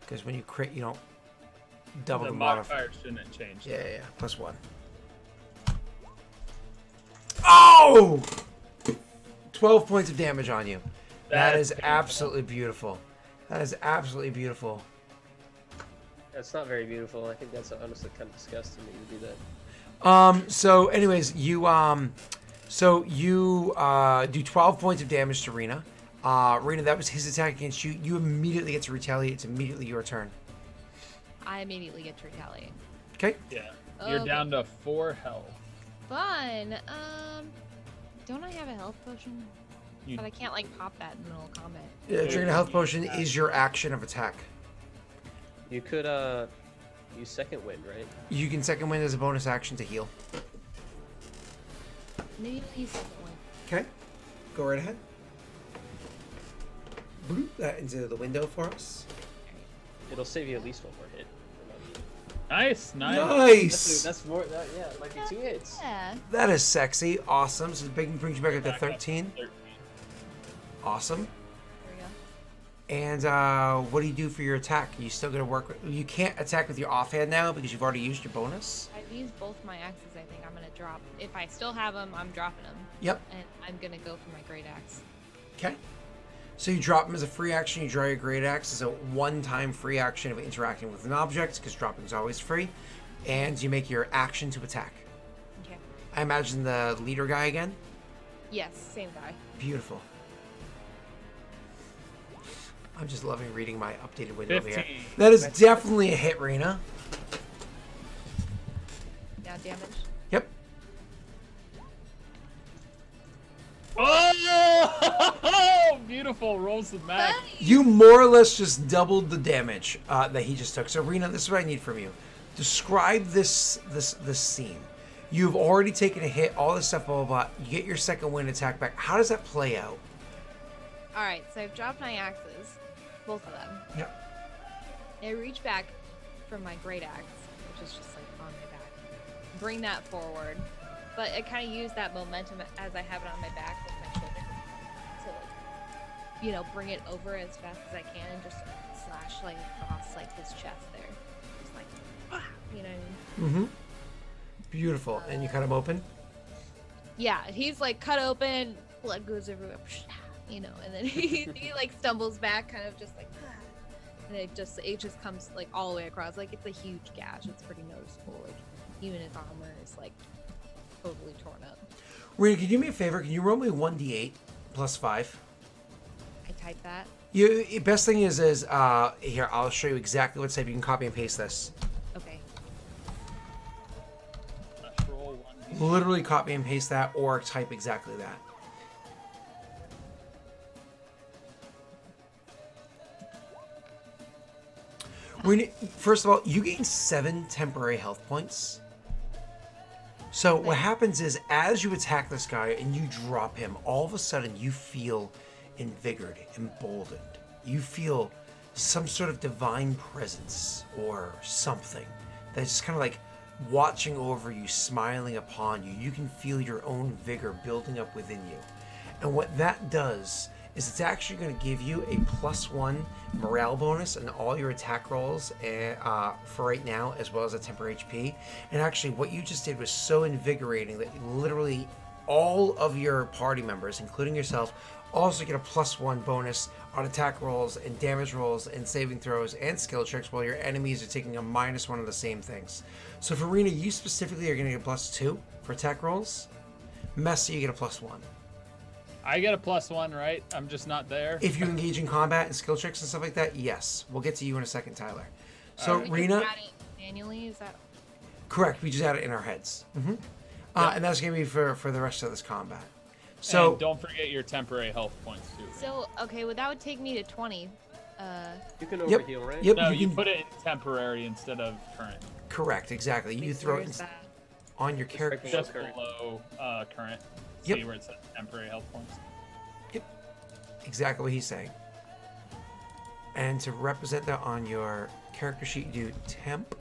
Because when you crit, you don't double The the modifier. modifier shouldn't change. Yeah, +1. Oh! 12 points of damage on you. That is painful. absolutely beautiful. That is absolutely beautiful. That's not very beautiful. I think that's honestly kind of disgusting that you do that. So anyways, you do 12 points of damage to Rena. Rena, that was his attack against you. You immediately get to retaliate. It's immediately your turn. I immediately get to retaliate. Okay. Yeah. You're Okay. down to 4 health. Fun. Don't I have a health potion? You- But I can't like pop that in the middle of combat. Drink a health potion is your action of attack. You could use second wind, right? You can second wind as a bonus action to heal. Maybe I'll use second one. Okay. Go right ahead. Bloop that into the window for us. It'll save you at least one more hit. Nice. Nice. That's more. Yeah, it might be 2 hits. Yeah. That is sexy. Awesome. So the big brings you back up to 13. 13. Awesome. There we go. And what do you do for your attack? You still gonna work with, you can't attack with your offhand now because you've already used your bonus. I've used both my axes. I think I'm gonna drop. If I still have them, I'm dropping them. Yep. And I'm gonna go for my great axe. Okay. So you drop them as a free action. You draw your great axe as a one-time free action of interacting with an object because dropping is always free, and you make your action to attack. Okay. I imagine the leader guy again. Yes, same guy. Beautiful. I'm just loving reading my updated window here. 15. That is definitely a hit, Rena. Now damage. Yep. Oh, beautiful. Rolls the max. You more or less just doubled the damage that he just took. So, Rena, this is what I need from you. Describe this scene. You've already taken a hit, all this stuff, blah, blah, blah. You get your second wind attack back. How does that play out? All right, so I've dropped my axes, both of them. Yep. I reach back for my great axe, which is just like on my back. Bring that forward, but I kind of use that momentum as I have it on my back with my shoulder to like, bring it over as fast as I can and just slash like across like his chest there, just like, you know what I mean? Mm-hmm. Beautiful. And you cut him open? Yeah, he's like cut open, blood goes everywhere, and then he like stumbles back, kind of just like, and it just comes like all the way across. Like it's a huge gash. It's pretty noticeable. Like even his armor is like totally torn up. Rena, can you do me a favor? Can you roll me 1d8 plus 5? I type that. Best thing is here, I'll show you exactly what type. You can copy and paste this. Okay. Let's roll 1d8. Literally copy and paste that or type exactly that. First of all, you gain 7 temporary health points. So what happens is, as you attack this guy and you drop him, all of a sudden you feel invigorated, emboldened. You feel some sort of divine presence or something that's just kind of like watching over you, smiling upon you. You can feel your own vigor building up within you. And what that does is it's actually going to give you a +1 morale bonus in all your attack rolls for right now, as well as a temporary HP. And actually, what you just did was so invigorating that literally all of your party members, including yourself, also get a +1 bonus on attack rolls and damage rolls and saving throws and skill checks, while your enemies are taking a -1 of the same things. So for Rena, you specifically are going to get a +2 for attack rolls. Messa, you get a +1. I get a +1, right? I'm just not there. If you engage in combat and skill checks and stuff like that, yes. We'll get to you in a second, Tyler. So, We Rena, just add it manually. Is that? correct. We just add it in our heads. And that's going to be for the rest of this combat. So, And don't forget your temporary health points too. So okay, well that would take me to 20. You can Yep. overheal, right? Yep. No, you can, put it in temporary instead of current. correct, exactly. You throw it Where's in, that? on your Just character. right Just current. below current. Yep. See where it says temporary health points. Exactly what he's saying. And to represent that on your character sheet, you do temp.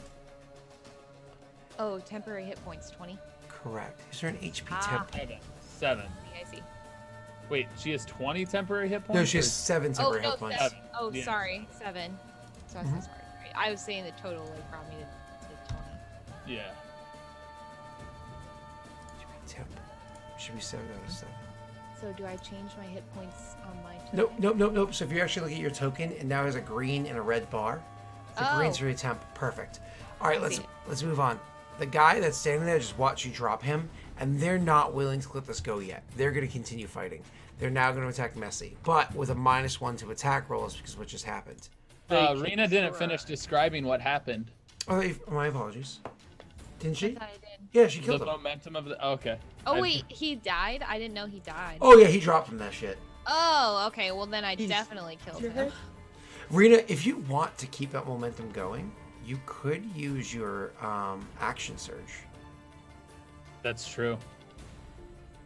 Oh, temporary hit points 20. Correct. Is there an HP Ah. temp? 7. I see. Wait, she has 20 temporary hit points? No, she has or- 7 Oh temporary no, hit points. 7. Oh, Yeah. sorry, 7. So I'm Mhm. so sorry. I was saying the total like brought me to 20. Yeah. Temp. Should be 7 out of 7. So do I change my hit points on my Nope, token? nope. So if you actually look at your token, it now has a green and a red bar. The green's for your temp. Perfect. All right, I see it. let's move on. The guy that's standing there just watch you drop him, and they're not willing to let this go yet. They're going to continue fighting. They're now going to attack Messy, but with a -1 to attack rolls because of what just happened. Rena didn't finish describing what happened. Oh, my apologies. Didn't I she? thought I did. Yeah, she The killed him. momentum of the. Okay. Oh wait, he died? I didn't know he died. Oh yeah, he dropped from that shit. Oh, okay. Well then I definitely killed him. Rena, if you want to keep that momentum going, you could use your action surge. That's true.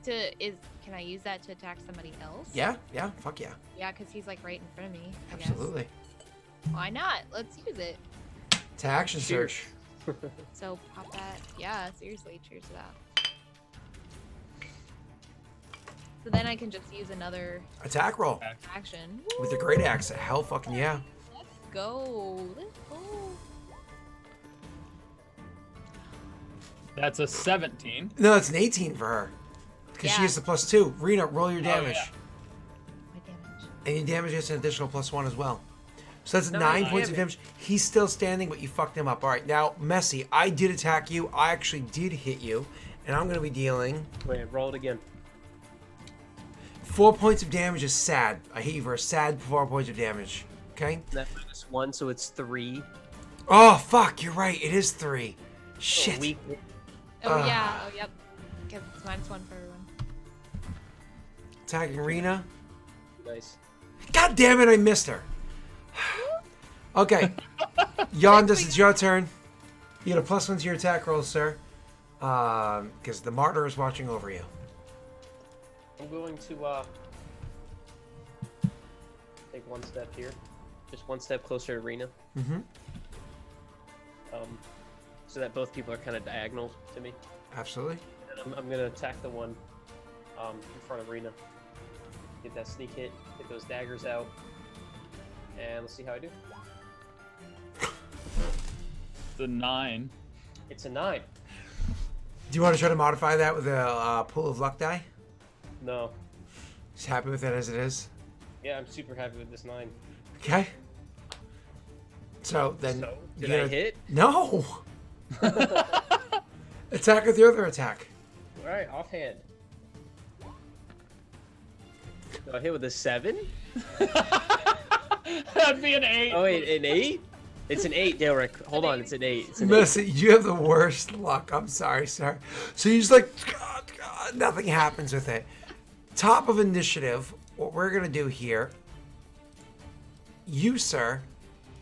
Can I use that to attack somebody else? Yeah, fuck yeah. Yeah, because he's like right in front of me. I Absolutely. Guess. Why not? Let's use it. To action Cheers. surge. So pop that. Yeah, seriously, cheers to that. So then I can just use another Attack roll action. with your great axe. Hell fucking yeah. Let's go. Let's go. That's a 17. No, it's an 18 for her. Because she Yeah. has the +2. Rena, roll your damage. yeah. My damage. And your damage gets an additional +1 as well. So that's No, 9 no, points of damage. He's still standing, but you fucked him up. All right, now, Messy, I did attack you. I actually did hit you. And I'm going to be dealing Wait, roll it again. 4 points of damage is sad. I hit you for a sad 4 points of damage. Okay? That -1, so it's 3. Oh, fuck. You're right. It is 3. Shit. Weak. Oh yeah. Oh yep. Because it's -1 for everyone. Attacking Rena. Nice. God damn it, I missed her. Okay. Yondas, it's your turn. You get a +1 to your attack rolls, sir. Because the martyr is watching over you. I'm going to take one step here. Just one step closer to Rena. Mm-hmm. So that both people are kind of diagonal to me. Absolutely. And I'm going to attack the one in front of Rena. Get that sneak hit, get those daggers out, and let's see how I do. The 9. It's a 9. Do you want to try to modify that with a pool of luck die? No. Just happy with it as it is? Yeah, I'm super happy with this 9. Okay. So then... So, you did I gotta- hit? No! Attack with your other attack. Alright, offhand. Do I hit with a 7? That'd be an 8. Oh wait, an 8? It's an 8, Daelric. Hold on, it's an 8. It's an 8. Messy, you have the worst luck. I'm sorry, sir. So you just like, God, nothing happens with it. Top of initiative, what we're going to do here, you, sir,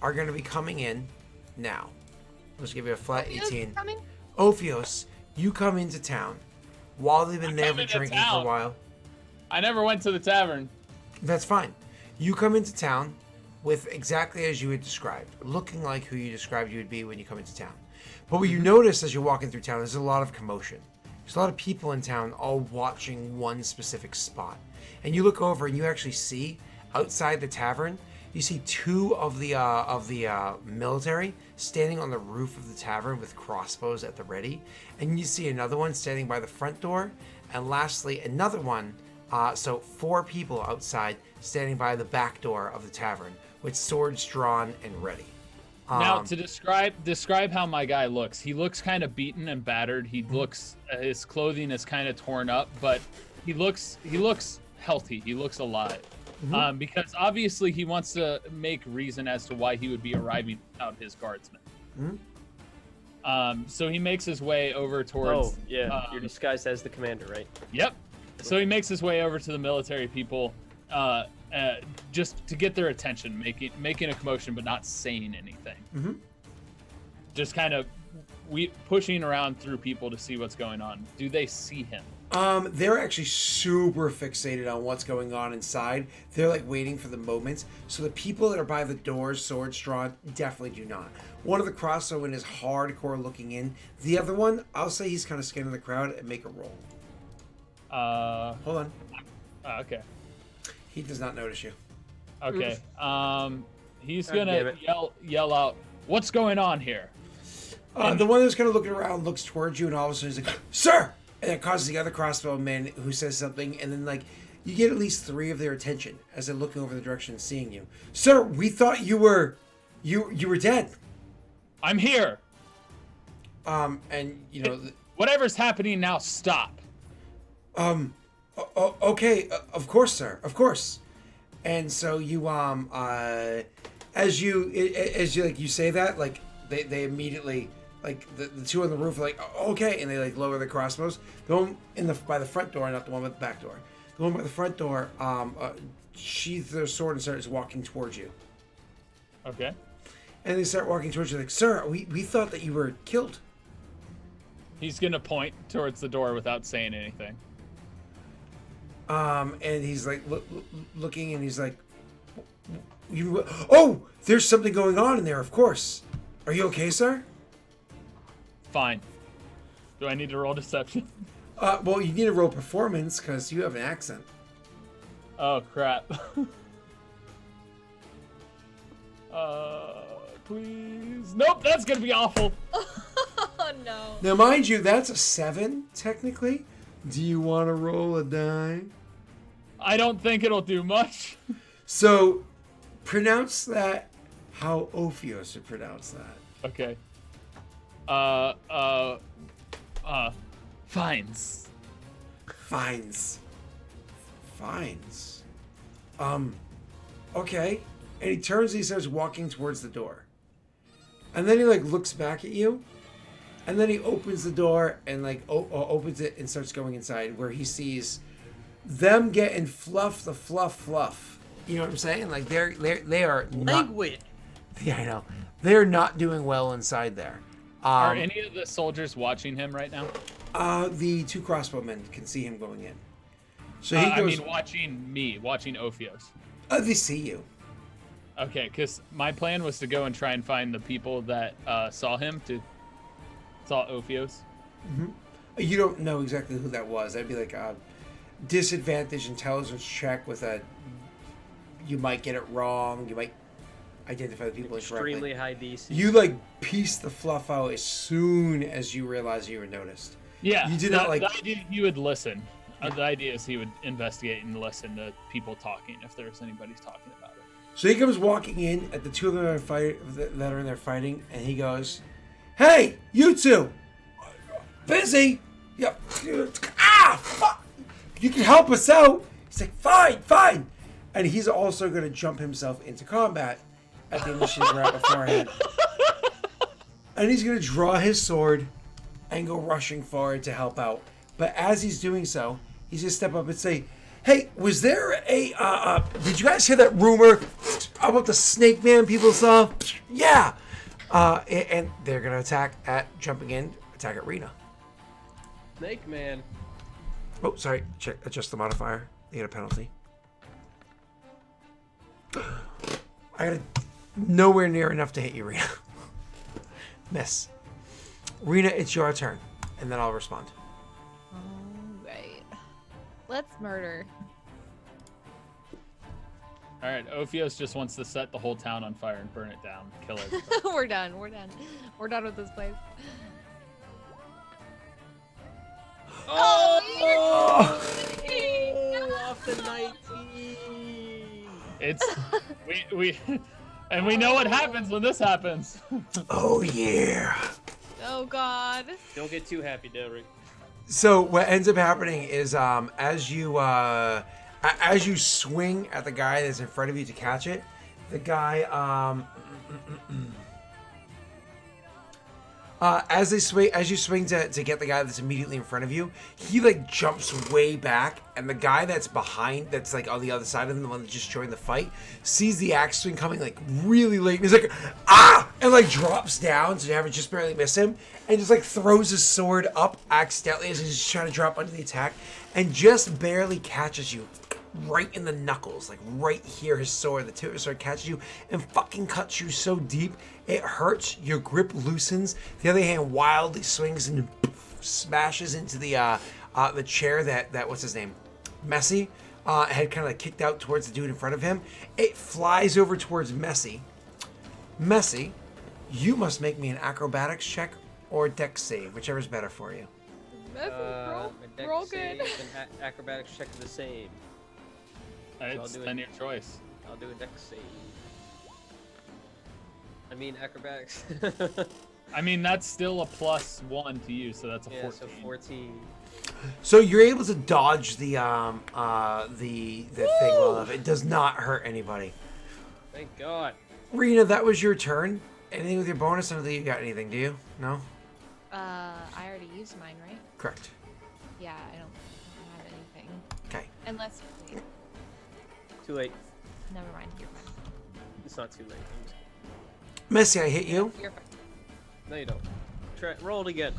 are going to be coming in now. Let's give you a flat 18. Coming? Ophios, you come into town. While they've been there come for into drinking for a town. while. I never went to the tavern. That's fine. You come into town with exactly as you had described, looking like who you described you would be when you come into town. But what you notice as you're walking through town, there's a lot of commotion. There's a lot of people in town all watching one specific spot. And you look over and you actually see outside the tavern, you see two of the military standing on the roof of the tavern with crossbows at the ready. And you see another one standing by the front door. And lastly, another one. So 4 people outside standing by the back door of the tavern with swords drawn and ready. Now, to describe how my guy looks, he looks kind of beaten and battered. He looks, his clothing is kind of torn up, but he looks healthy. He looks alive. Because obviously he wants to make reason as to why he would be arriving without his guardsmen. So he makes his way over towards. Oh, yeah. You're disguised as the commander, right? Yep. So he makes his way over to the military people, just to get their attention, making a commotion, but not saying anything. Just kind of pushing around through people to see what's going on. Do they see him? They're actually super fixated on what's going on inside. They're like waiting for the moment. So the people that are by the doors, swords drawn, definitely do not. One of the crossbowmen is hardcore looking in. The other one, I'll say he's kind of scanning the crowd and make a roll. Hold on. Okay. He does not notice you. Okay. He's God damn gonna it. yell out, "What's going on here?" The one that's kind of looking around looks towards you, and all of a sudden he's like, "Sir!" And it causes the other crossbowman who says something, and then like You get at least 3 of their attention as they're looking over the direction and seeing you. Sir, we thought you were dead. I'm here. And you know, Whatever's happening now, stop. okay, of course, sir, of course. And so you as you like you say that, like they immediately, like the 2 on the roof are like, "Oh, okay," and they like lower their crossbows. The one by the front door, not the one by the back door. The one by the front door sheathes their sword and starts walking towards you. Okay. And they start walking towards you like, "Sir, we thought that you were killed." He's gonna point towards the door without saying anything. And he's like looking, and he's like, "Oh, there's something going on in there. Of course. Are you okay, sir?" Fine. Do I need to roll deception? Well, you need to roll performance because you have an accent. Oh crap. Please. Nope, that's gonna be awful. Oh no. Now, mind you, that's a 7 technically. Do you want to roll a die? I don't think it'll do much. So, pronounce that how Ophios would pronounce that. Okay. Fines. Fines. Okay. And he turns and he starts walking towards the door. And then he like looks back at you. And then he opens the door and like opens it and starts going inside, where he sees them getting fluff. You know what I'm saying? Like they are not. Languid. Yeah, I know. They're not doing well inside there. Are any of the soldiers watching him right now? The 2 crossbowmen can see him going in. So he goes. watching Ophios. They see you. Okay, because my plan was to go and try and find the people that saw Ophios. Mm-hmm. You don't know exactly who that was. That'd be like a disadvantage intelligence check with a. You might get it wrong. You might identify the people incorrectly. Extremely high DC. You like piece the fluff out as soon as you realize you were noticed. Yeah, you did not like. The idea he would listen. The idea is he would investigate and listen to people talking if there's anybody talking about it. So he comes walking in at the 2 of them that are in there fighting, and he goes, "Hey, you 2, busy? Yep. Fuck! You can help us out." He's like, "Fine," and he's also going to jump himself into combat at the initiative right beforehand, and he's going to draw his sword and go rushing forward to help out. But as he's doing so, he's going to step up and say, "Hey, was there a, did you guys hear that rumor about the snake man people saw?" "Yeah." And they're going to attack at Rena. Snake man. Oh, sorry. Adjust the modifier. You get a penalty. I got nowhere near enough to hit you, Rena. Miss. Rena, it's your turn, and then I'll respond. Alright. Let's murder. All right, Ophios just wants to set the whole town on fire and burn it down, kill it. We're done. We're done with this place. Oh! Off the 19. It's we know what happens when this happens. Oh, yeah. Oh God. Don't get too happy, Daelric. So what ends up happening is as you swing at the guy that's in front of you to catch it, the guy as you swing to get the guy that's immediately in front of you, he like jumps way back, and the guy that's behind, that's like on the other side of him, the one that just joined the fight, sees the axe swing coming like really late, and he's like, "Ah!" and like drops down so you have it just barely miss him, and just like throws his sword up accidentally as he's trying to drop under the attack, and just barely catches you right in the knuckles, like right here. His sword, the tip of his sword catches you and fucking cuts you so deep it hurts. Your grip loosens. The other hand wildly swings and smashes into the chair that what's his name, Messy, had kind of like kicked out towards the dude in front of him. It flies over towards Messy. Messy, you must make me an acrobatics check or dex save, whichever's better for you. Roll Dex good. save and acrobatics check are the same. It's do then it. your choice. I'll do a dex save. I mean acrobatics. I mean, that's still a +1 to you, so that's a 14. So 14. So you're able to dodge the thing well enough. It does not hurt anybody. Thank God. Rena, that was your turn. Anything with your bonus? I don't think you got anything, do you? No? I already used mine, right? Correct. Yeah, I don't have anything. Okay. Unless, wait, Too late. never mind. You're fine. It's not too late. Missy, I hit you. You're fine. No, you don't. Roll it again.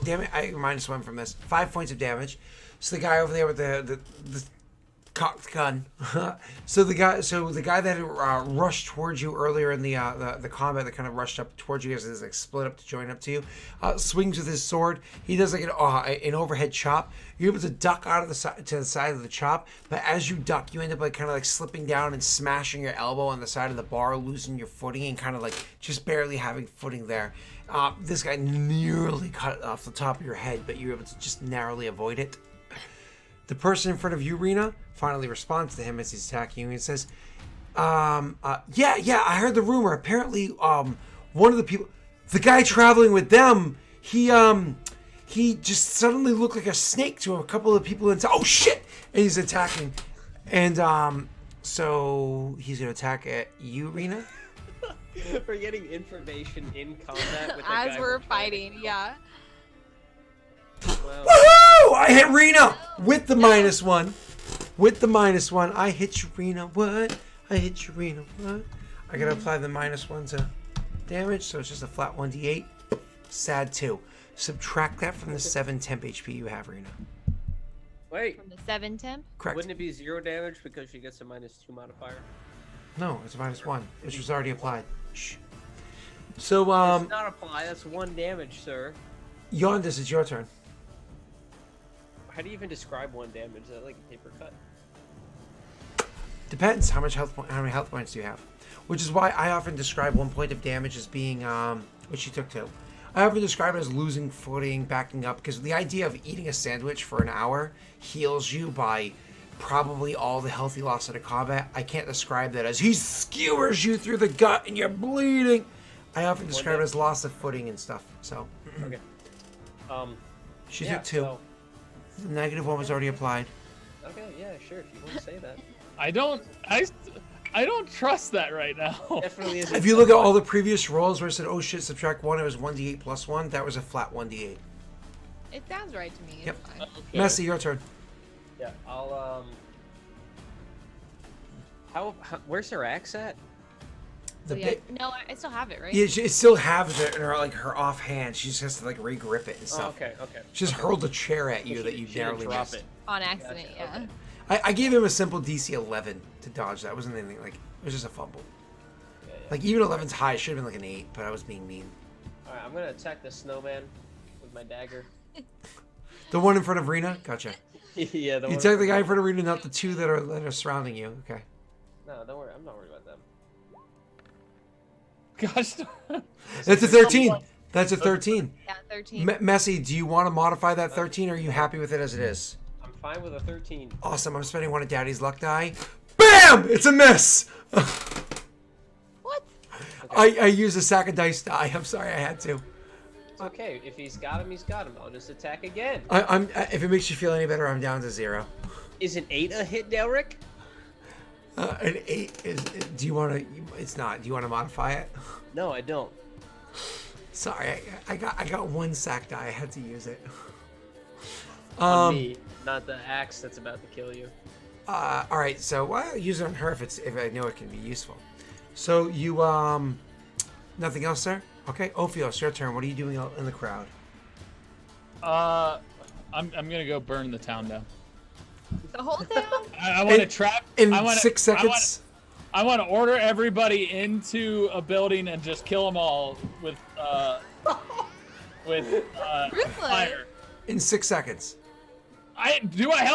Damn it, I -1 from this. 5 points of damage. So the guy over there with the cocked gun. So the guy that rushed towards you earlier in the combat, that kind of rushed up towards you as it's like split up to join up to you, swings with his sword. He does like an overhead chop. You're able to duck out of to the side of the chop, but as you duck, you end up like kind of like slipping down and smashing your elbow on the side of the bar, losing your footing and kind of like just barely having footing there. This guy nearly cut off the top of your head, but you're able to just narrowly avoid it. The person in front of you, Rena, finally responds to him as he's attacking you and says, yeah, I heard the rumor. Apparently, one of the people, the guy traveling with them, he just suddenly looked like a snake to a couple of people inside. Oh, shit! And he's attacking. And, so he's going to attack at you, Rena? We're getting information in combat with the As guy we're trying to fighting, kill. yeah. Well, Woohoo! I hit Rena with the -1. With the -1. I hit you, Rena. What? I hit you, Rena. What? I gotta apply the -1 to damage, so it's just a flat 1d8. Sad 2. Subtract that from the 7 temp HP you have, Rena. wait. From the 7 temp. Correct. Wouldn't it be 0 damage because she gets a -2 modifier? No, it's a -1, which was already applied. Shh. So, It's not apply. That's 1 damage, sir. Yondis, it's your turn. How do you even describe 1 damage? Is that like a paper cut? Depends how many health points do you have, which is why I often describe 1 point of damage as being which you took 2. I often describe it as losing footing, backing up, because the idea of eating a sandwich for an hour heals you by probably all the healthy loss of the combat. I can't describe that as he skewers you through the gut and you're bleeding. I often describe it as loss of footing and stuff. So Okay. she Yeah, took 2. so- The -1 was already applied. Okay, yeah, sure. If you want to say that. I don't trust that right now. Definitely is. If you look at all the previous rolls where it said, oh shit, subtract 1, it was 1d8 plus 1, that was a flat 1d8. It sounds right to me. It's Yep. fine. Okay. Messy, your turn. Yeah, I'll How where's her axe at? The So, yeah, no, I still have it, right? Yeah, she still has it in her, like, her offhand. She just has to like re-grip it and Oh, stuff. okay. She just hurled a chair at you She- that you she didn't narrowly drop missed. it. On accident, Gotcha, yeah. okay. I gave him a simple DC 11 to dodge that. It wasn't anything like, it was just a fumble. Yeah. Like, even 11's high. It should have been like an 8, but I was being mean. All right, I'm gonna attack the snowman with my dagger. The one in front of Rena? Gotcha. Yeah, the You one attack the guy in front of Rena, not the 2 that are surrounding you. Okay. No, don't worry. I'm not worried about them. Gosh. That's a 13. That's a 13. Yeah, 13. Messy, do you want to modify that 13, or are you happy with it as it is? I'm fine with a 13. Awesome. I'm spending one of Daddy's luck die. BAM! It's a miss! What? I used a sack of dice die. I'm sorry, I had to. It's okay. If he's got him, he's got him. I'll just attack again. If it makes you feel any better, I'm down to 0. Is an 8 a hit, Daelric? An 8 is. Do you want to? It's not. Do you want to modify it? No, I don't. Sorry, I got one sack die. I had to use it. On me, not the axe that's about to kill you. All right. So why don't I use it on her if I know it can be useful. So you nothing else, sir? Okay, Ophios, your turn. What are you doing out in the crowd? I'm gonna go burn the town down. The whole town? I want to trap. In I wanna, 6 seconds. I want to order everybody into a building and just kill them all with fire. In 6 seconds. I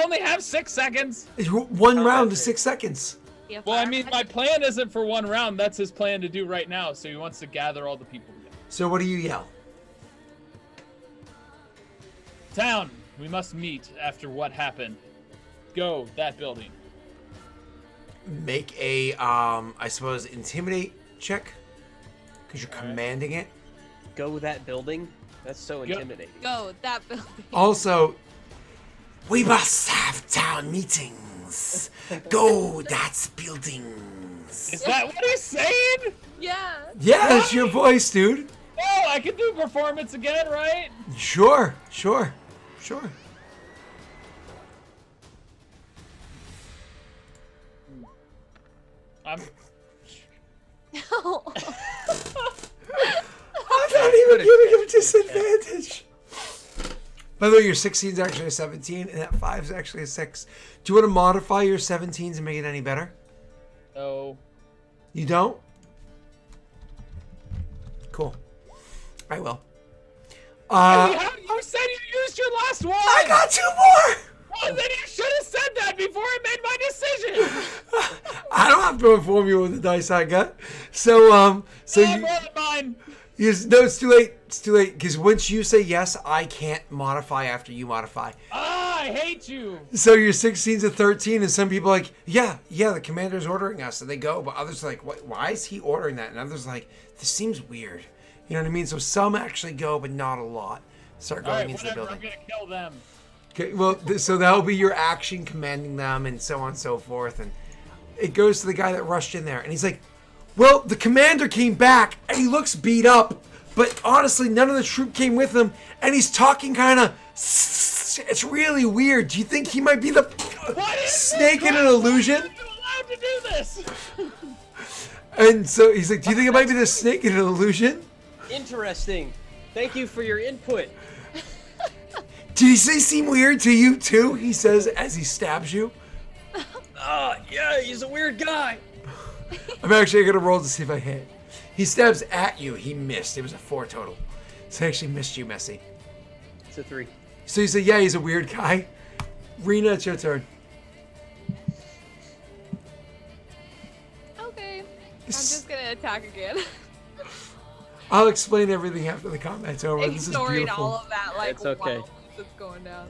only have 6 seconds? One round is 6 seconds. Yeah, Well, I fire mean, my magic? plan isn't for 1 round. That's his plan to do right now. So he wants to gather all the people together. So what do you yell? Town, we must meet after what happened. Go that building. make a, I suppose, intimidate check. Because you're commanding it. Go that building? That's so intimidating. Go that building. Also, we must have town meetings. Go that buildings. Is that what he's saying? Yeah. Yeah, it's your voice, dude. Oh, I can do performance again, right? Sure. I'm I'm not even giving him disadvantage. By the way, your 16 is actually a 17, and that 5 is actually a 6. Do you want to modify your 17s and make it any better? no. You don't? Cool. I will. You said you used your last one. I got 2 more! Well, then you should have said that before I made my decision. I don't have to inform you of the dice I got. So, Oh, mine. no, it's too late. It's too late, because once you say yes, I can't modify after you modify. Ah, I hate you. So your 16's a 13, and some people are like, yeah, the commander's ordering us, and they go. But others are like, why is he ordering that? And others are like, this seems weird. You know what I mean? So some actually go, but not a lot. Start All going right, into whatever. the I'm building. gonna kill them. Okay, well, so that'll be your action commanding them, and so on and so forth. And it goes to the guy that rushed in there, and he's like, well, the commander came back, and he looks beat up. But honestly, none of the troop came with him, and he's talking kind of. It's really weird. Do you think he might be the snake in an illusion? Are you allowed to do this? And so he's like, do you think it might be the snake in an illusion? Interesting. Thank you for your input. Did he say seem weird to you too? He says as he stabs you. Yeah, he's a weird guy. I'm actually gonna roll to see if I hit. He stabs at you. He missed. It was a 4 total. So I actually missed you, Messy. It's a 3. So you say, yeah, he's a weird guy. Rena, it's your turn. Okay. I'm just gonna attack again. I'll explain everything after the combat's over. This is Ignoring beautiful. all of that, like, It's okay. wow, that's going down.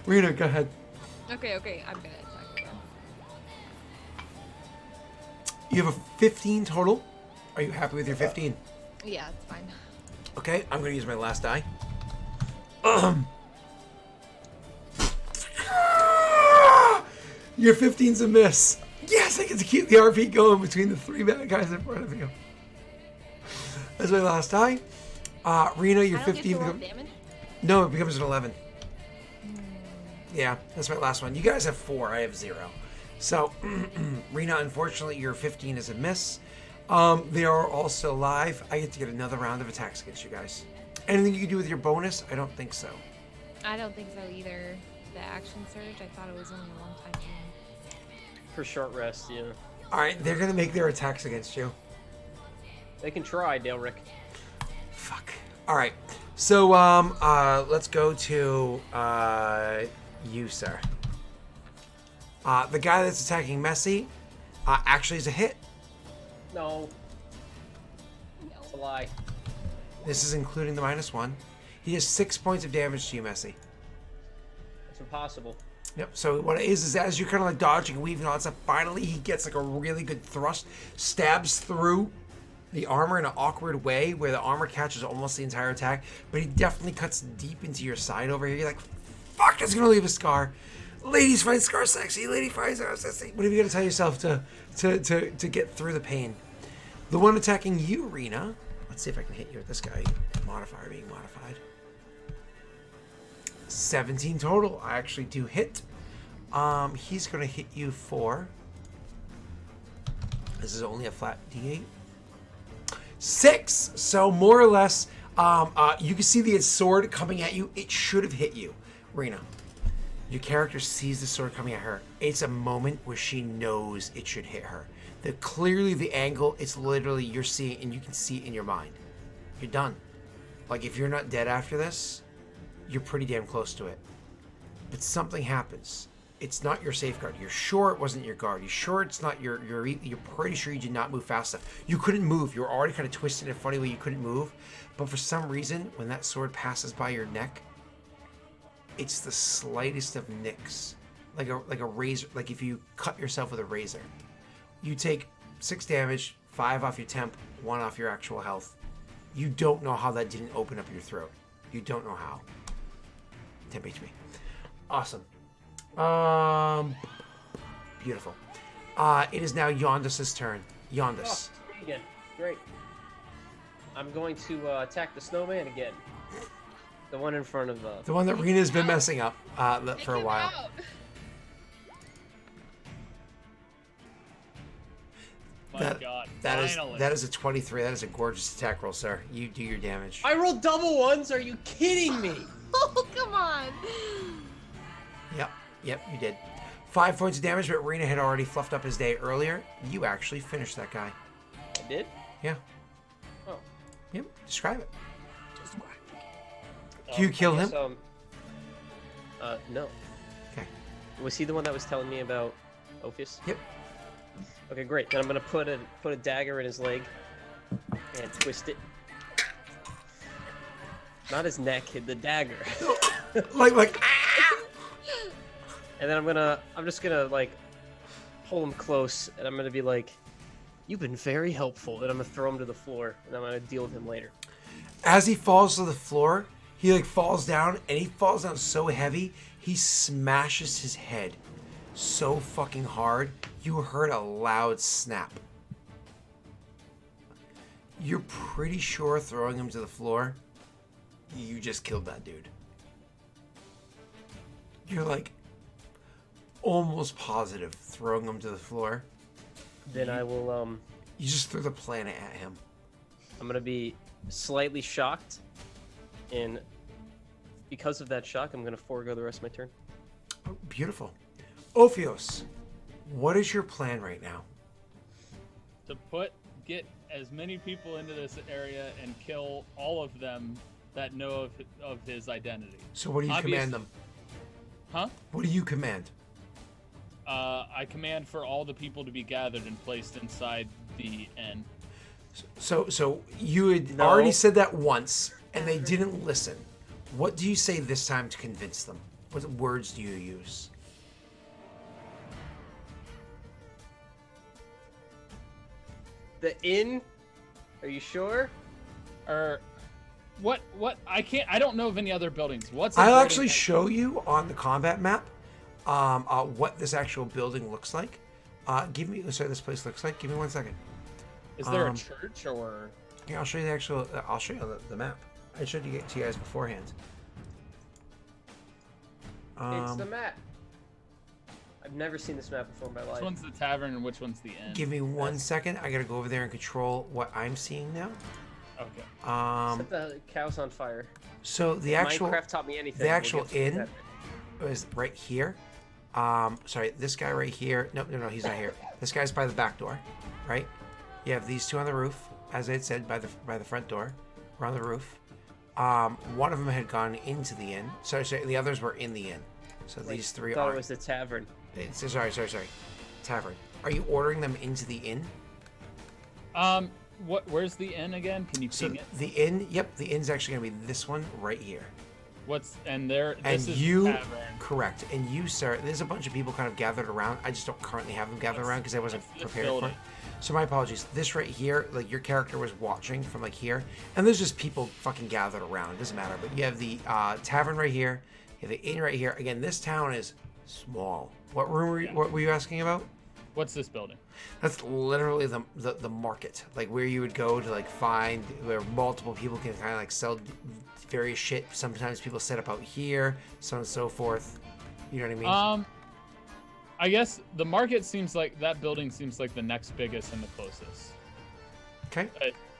Rena, go ahead. Okay, I'm gonna attack again. You have a 15 total. Are you happy with your 15? Yeah, it's fine. Okay, I'm gonna use my last die. Your 15's a miss. Yes, I get to keep the RP going between the 3 bad guys in front of you. That's my last die. Rena, your I don't 15 get to roll becomes... damage? No, it becomes an 11. Yeah, that's my last one. You guys have 4, I have 0. So, Rena, unfortunately, your 15 is a miss. They are all still alive. I get to get another round of attacks against you guys. Anything you can do with your bonus? I don't think so. I don't think so either. The action surge, I thought it was only a long time thing. For short rest, yeah. Alright, they're gonna make their attacks against you. They can try, Daelric. Fuck. Alright. So, let's go to, you, sir. The guy that's attacking Messy, actually is a hit. No. It's a lie. This is including the -1. He has 6 points of damage to you, Messy. It's impossible. Yep. So what it is as you're kind of like dodging, weaving, and all that stuff, finally he gets like a really good thrust, stabs through the armor in an awkward way where the armor catches almost the entire attack, but he definitely cuts deep into your side over here. You're like, fuck, that's gonna leave a scar. Ladies find scar sexy. Lady finds scar sexy. What have you got to tell yourself to get through the pain? The one attacking you, Rena. Let's see if I can hit you with this guy. Modifier being modified. 17 total. I actually do hit. He's going to hit you for... This is only a flat D8. 6! So more or less, you can see the sword coming at you. It should have hit you, Rena. Your character sees the sword coming at her. It's a moment where she knows it should hit her. Clearly the angle, it's literally, you're seeing, and you can see it in your mind. You're done. Like, if you're not dead after this, you're pretty damn close to it. But something happens. It's not your safeguard. You're sure it wasn't your guard. You're sure it's not you're pretty sure you did not move fast enough. You couldn't move. You were already kind of twisted in a funny way. You couldn't move. But for some reason, when that sword passes by your neck, it's the slightest of nicks like a razor, like if you cut yourself with a razor. You take 6 damage, 5 off your temp, 1 off your actual health. You don't know how that didn't open up your throat. You don't know how. Temp HP. Awesome. Beautiful. It is now Yondas's turn. Yondas. Oh, again. Great. I'm going to attack the snowman again. The one in front of The one that Rena's been messing up for a while. Out. My God. That is a 23. That is a gorgeous attack roll, sir. You do your damage. I rolled double ones. Are you kidding me? Oh, come on. Yep, you did. 5 points of damage, but Rena had already fluffed up his day earlier. You actually finished that guy. I did? Yeah. Oh. Yep. Describe it. Do you kill him? No. Okay. Was he the one that was telling me about Ophius? Yep. Okay, great. Then I'm gonna put a dagger in his leg and twist it. Not his neck, the dagger. like. And then I'm just gonna like pull him close, and I'm gonna be like, "You've been very helpful." And I'm gonna throw him to the floor, and I'm gonna deal with him later. As he falls to the floor, he like falls down, and he falls down so heavy, he smashes his head so fucking hard, you heard a loud snap. You're pretty sure throwing him to the floor, you just killed that dude. You're like almost positive throwing him to the floor. Then I will You just threw the planet at him. I'm gonna be slightly shocked, and because of that shock, I'm gonna forego the rest of my turn. Oh, beautiful. Ophios, what is your plan right now? To get as many people into this area and kill all of them that know of his identity. So what do you command them? Huh? What do you command? I command for all the people to be gathered and placed inside the inn. So you had already said that once, and they didn't listen. What do you say this time to convince them? What words do you use? The inn? Are you sure? Or what? I don't know of any other buildings. I'll actually show you on the combat map what this actual building looks like. This place looks like. Give me 1 second. Is there a church or? Yeah, I'll show you the actual. I'll show you the map. I showed it to you guys beforehand. It's the map. I've never seen this map before in my life. Which one's the tavern and which one's the inn? Give me 1 second. I gotta go over there and control what I'm seeing now. Okay. Set the cows on fire. So the actual Minecraft taught me anything. the actual inn is right here. Sorry, this guy right here. No, he's not here. This guy's by the back door, right? You have these two on the roof, as I had said, by the front door. We're on the roof. One of them had gone into the inn. Sorry, the others were in the inn. So these three I thought are. it was the tavern. Sorry. Tavern. Are you ordering them into the inn? Where's the inn again? Can you ping it? The inn. Yep, the inn's actually gonna be this one right here. This And is you, the tavern. correct. And you, sir, there's a bunch of people kind of gathered around. I just don't currently have them gathered around because I wasn't That's this prepared for it. building. So my apologies. This right here, like your character was watching from like here, and there's just people fucking gathered around. It doesn't matter. But you have the tavern right here. You have the inn right here. Again, this town is small. What room what were you asking about? What's this building? That's literally the market, like where you would go to like find where multiple people can kind of like sell various shit. Sometimes people set up out here, so on and so forth. You know what I mean? I guess the market seems like that building seems like the next biggest and the closest. Okay.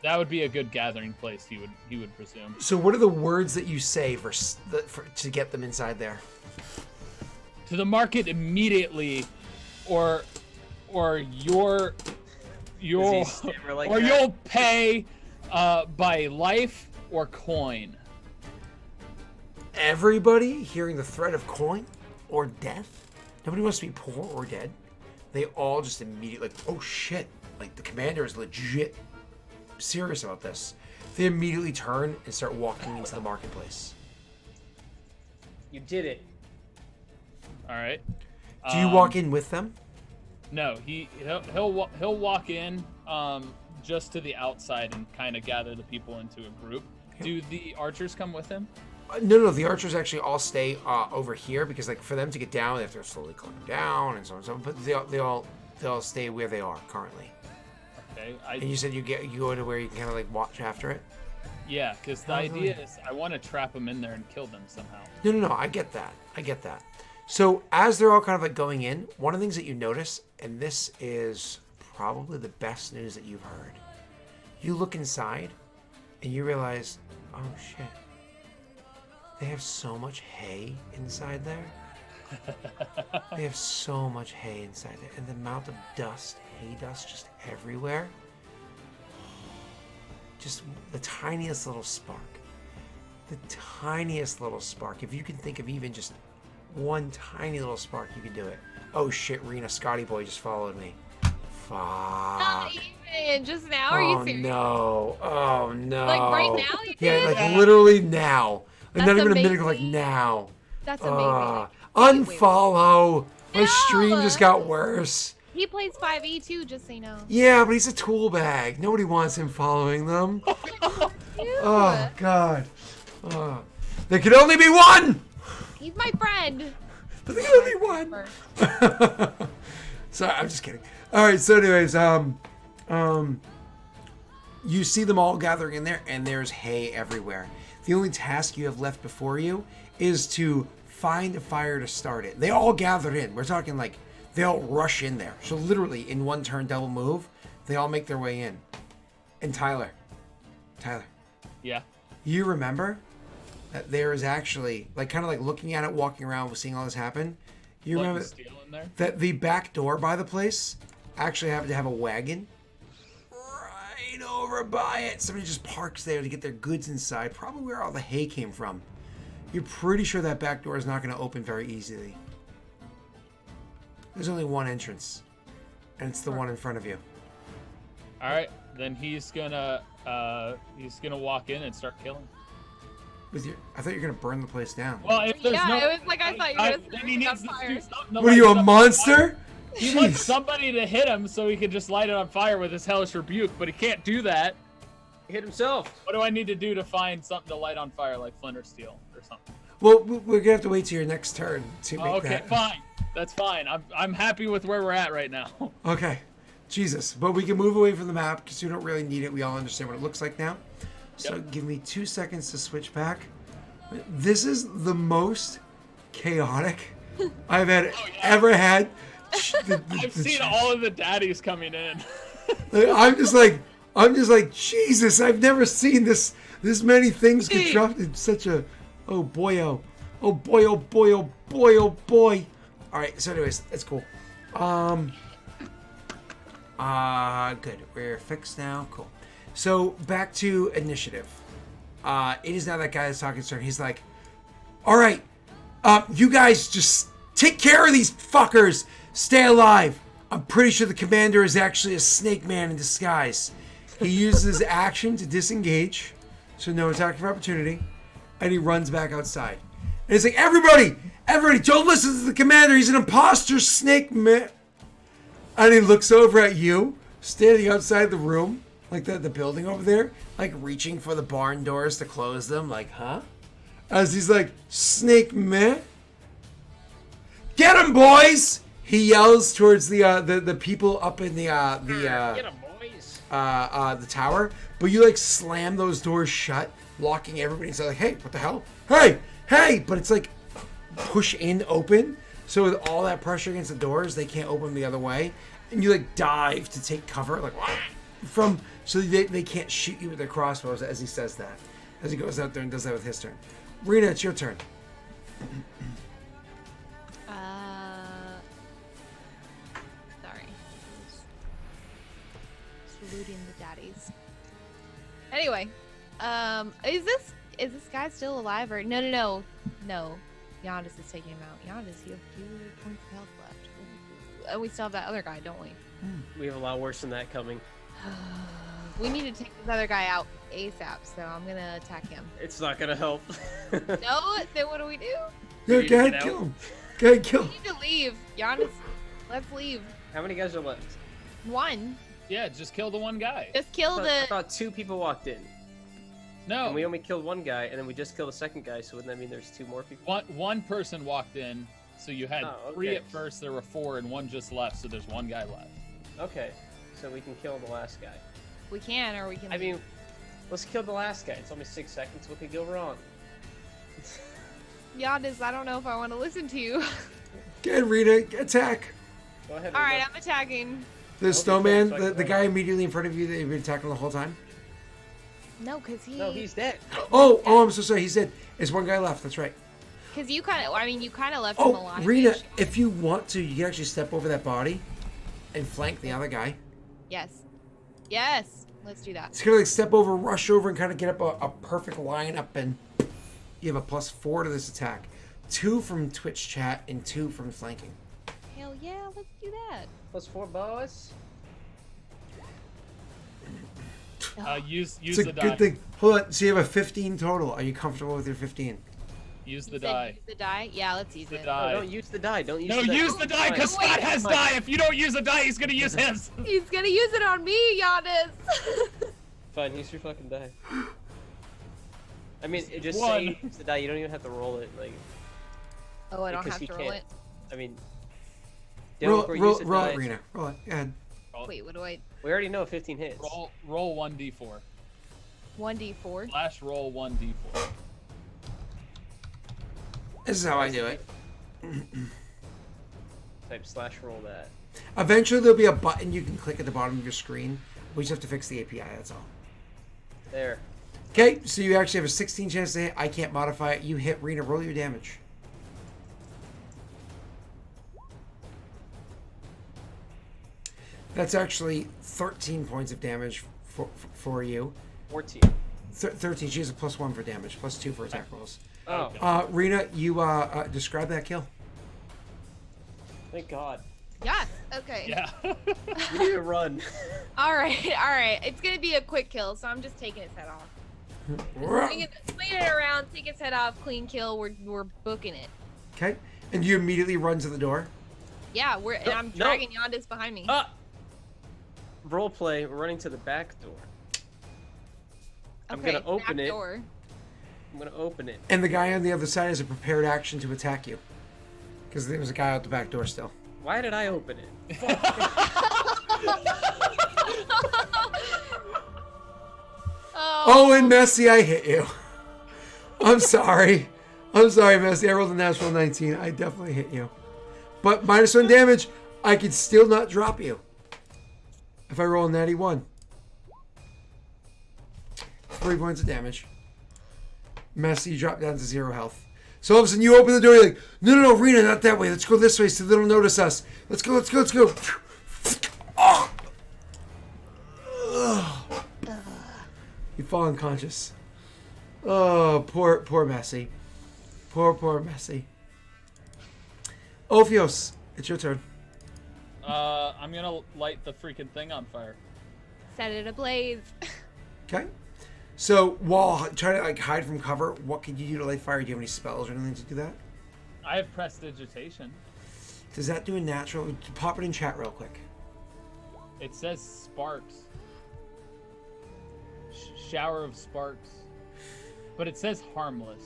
That would be a good gathering place. He would presume. So what are the words that you say for to get them inside there? To the market immediately, or you'll pay by life or coin. Everybody hearing the threat of coin or death, nobody wants to be poor or dead. They all just immediately like, oh shit, like the commander is legit serious about this. They immediately turn and start walking into the marketplace. You did it. All right. Do you walk in with them? No, he'll walk in just to the outside and kind of gather the people into a group. Do the archers come with him? No. The archers actually all stay over here because, like, for them to get down, they have to slowly climb down and so on and so on. But they all stay where they are currently. Okay. And you said you go to where you can kind of like watch after it. Yeah, because the idea is I want to trap them in there and kill them somehow. No. I get that. So as they're all kind of like going in, one of the things that you notice, and this is probably the best news that you've heard, you look inside and you realize, oh shit, they have so much hay inside there. They have so much hay inside there, and the amount of dust, hay dust, just everywhere. Just the tiniest little spark. The tiniest little spark. If you can think of even just one tiny little spark, you can do it. Oh shit, Rena, Scotty boy just followed me. Fuck. Not even just now. Are you serious? No. Oh no. Like right now, you Yeah, did? like literally now. Like That's not even a minute ago, like amazing. now. That's amazing. Unfollow. My No. stream just got worse. He plays 5e too, just so you know. Yeah, but he's a tool bag. Nobody wants him following them. Oh god. Oh. There can only be one. He's my friend. But there can only be one. Sorry, I'm just kidding. All right. So, anyways, you see them all gathering in there, and there's hay everywhere. The only task you have left before you is to find a fire to start it. They all gathered in. We're talking like they all rush in there. So literally in one turn double move, they all make their way in. And Tyler, Yeah. you remember that there is actually like kind of like looking at it, walking around, seeing all this happen. You Blood remember and steel in there? that the back door by the place actually happened to have a wagon right over by it. Somebody just parks there to get their goods inside, probably where all the hay came from. You're pretty sure that back door is not going to open very easily. There's only one entrance, and it's the one in front of you. All right, then he's gonna walk in and start killing. I thought you were going to burn the place down. Well, if there's Yeah, no, it was like I thought you were gonna then he set it on needs to fire. do something to What are you, light a it on monster? fire. He wants Jeez. somebody to hit him so he can just light it on fire with his hellish rebuke, but he can't do that. Hit himself. What do I need to do to find something to light on fire, like flint or steel or something? Well, we're going to have to wait till your next turn to make Okay, that. fine. That's fine. I'm happy with where we're at right now. Okay. Jesus. But we can move away from the map because we don't really need it. We all understand what it looks like now. So Yep. give me 2 seconds to switch back. This is the most chaotic I've ever had. I've seen all of the daddies coming in. I'm just like, Jesus, I've never seen this many things constructed. Such a, oh boy, oh boy, oh boy, oh boy, oh boy. All right, so anyways, that's cool. Good. We're fixed now. Cool. So back to initiative. It is now that guy that's talking to her. He's like, all right, you guys just take care of these fuckers. Stay alive. I'm pretty sure the commander is actually a snake man in disguise. He uses his action to disengage, so no attack of opportunity, and he runs back outside. And he's like, everybody, don't listen to the commander. He's an imposter snake man. And he looks over at you, standing outside the room, like the building over there, like reaching for the barn doors to close them, like, huh? As he's like, snake man. Get him, boys! He yells towards the people up in Get him, boys. the tower, but you like slam those doors shut, locking everybody inside. Like, hey, what the hell? Hey! But it's like push in open, so with all that pressure against the doors, they can't open the other way, and you like dive to take cover, like from so they can't shoot you with their crossbows. As he says that, as he goes out there and does that with his turn. Rena, it's your turn. Sorry. Saluting the daddies. Anyway, is this guy still alive or no? Yandis is taking him out. Yandis, you have 2 points of health left. And we still have that other guy, don't we? We have a lot worse than that coming. We need to take this other guy out ASAP, so I'm gonna attack him. It's not gonna help. No? Then what do we do? Yeah, You go ahead, get kill out. him. Go ahead, kill. We need to leave. Giannis, let's leave. How many guys are left? One. Yeah, just kill the one guy. Just kill I the. thought 2 people walked in. No, And we only killed 1 guy, and then we just killed the second guy, so wouldn't that mean there's 2 more people? one person walked in, so you had Oh, 3 okay. at first. There were 4, and 1 just left, so there's 1 guy left. Okay, so we can kill the last guy. We can, or we can. I mean, let's kill the last guy. It's only 6 seconds. What could go wrong? Giannis, I don't know if I want to listen to you. Go ahead, Rita. Attack. Go ahead. All right, Rita. I'm attacking. The Hope snowman, you can't the fight guy immediately in front of you that you've been attacking the whole time. No, cause he. No, he's dead. Oh, I'm so sorry. He said, "There's 1 guy left." That's right. Cause you kind of. I mean, you kind of left him Oh, alive. Rita, if you want to, you can actually step over that body and flank the other guy. Yes. Yes. Let's do that. It's kind of like step over, rush over, and kind of get up a perfect lineup, and you have a +4 to this attack. 2 from Twitch chat and 2 from flanking. Hell yeah, let's do that. +4 boss. Use It's a the die. good thing. Hold on. So you have a 15 total. Are you comfortable with your 15? Use You the said die. Use the die. Yeah, let's use The it. die. No, don't use the die. Don't use No, the die. use the die, because Wait. Scott has die. If you don't use the die, he's gonna use his. He's gonna use it on me, Giannis. Fine, use your fucking die. I mean, it just 1. say use the die. You don't even have to roll it. Like, Oh, I don't because have he to roll can't. it. I mean, Roll, Daelric, roll, use the roll die. it, Rena. Roll it. Go ahead. Wait, what do I? We already know 15 hits. Roll 1d4. 1d4. Slash roll 1d4. This is how I do it. Type slash roll that. Eventually, there'll be a button you can click at the bottom of your screen. We just have to fix the API. That's all. There. Okay, so you actually have a 16 chance to hit. I can't modify it. You hit Rena. Roll your damage. That's actually 13 points of damage for you. 14. 13. She has a +1 for damage, +2 for attack rolls. Oh, Rena, you describe that kill. thank God. Yes. Okay. Yeah. We need to run. All right. All right. It's gonna be a quick kill, so I'm just taking its head off. Swing it around, take its head off, clean kill. We're booking it. Okay, and you immediately run to the door. Yeah, and I'm no. dragging Yondis behind me. Role play. We're running to the back door. I'm Okay, gonna open back it. door. I'm gonna open it. And the guy on the other side has a prepared action to attack you. Because there was a guy out the back door still. Why did I open it? Oh, and Messi, I hit you. I'm sorry. I'm sorry, Messi. I rolled a natural 19. I definitely hit you. But -1 damage, I could still not drop you. If I roll a natty 1. 3 points of damage. Messi, you drop down to 0 health. So all of a sudden you open the door, you're like, no, Rena, not that way. Let's go this way so they don't notice us. Let's go. Oh. Ugh. You fall unconscious. Oh, poor Messi. Poor Messi. Ophios, it's your turn. I'm gonna light the freaking thing on fire. Set it ablaze. Okay. So while trying to hide from cover, what can you do to light fire? Do you have any spells or anything to do that? I have prestidigitation. Does that do a natural? Pop it in chat real quick. It says sparks. Shower of sparks. But it says harmless.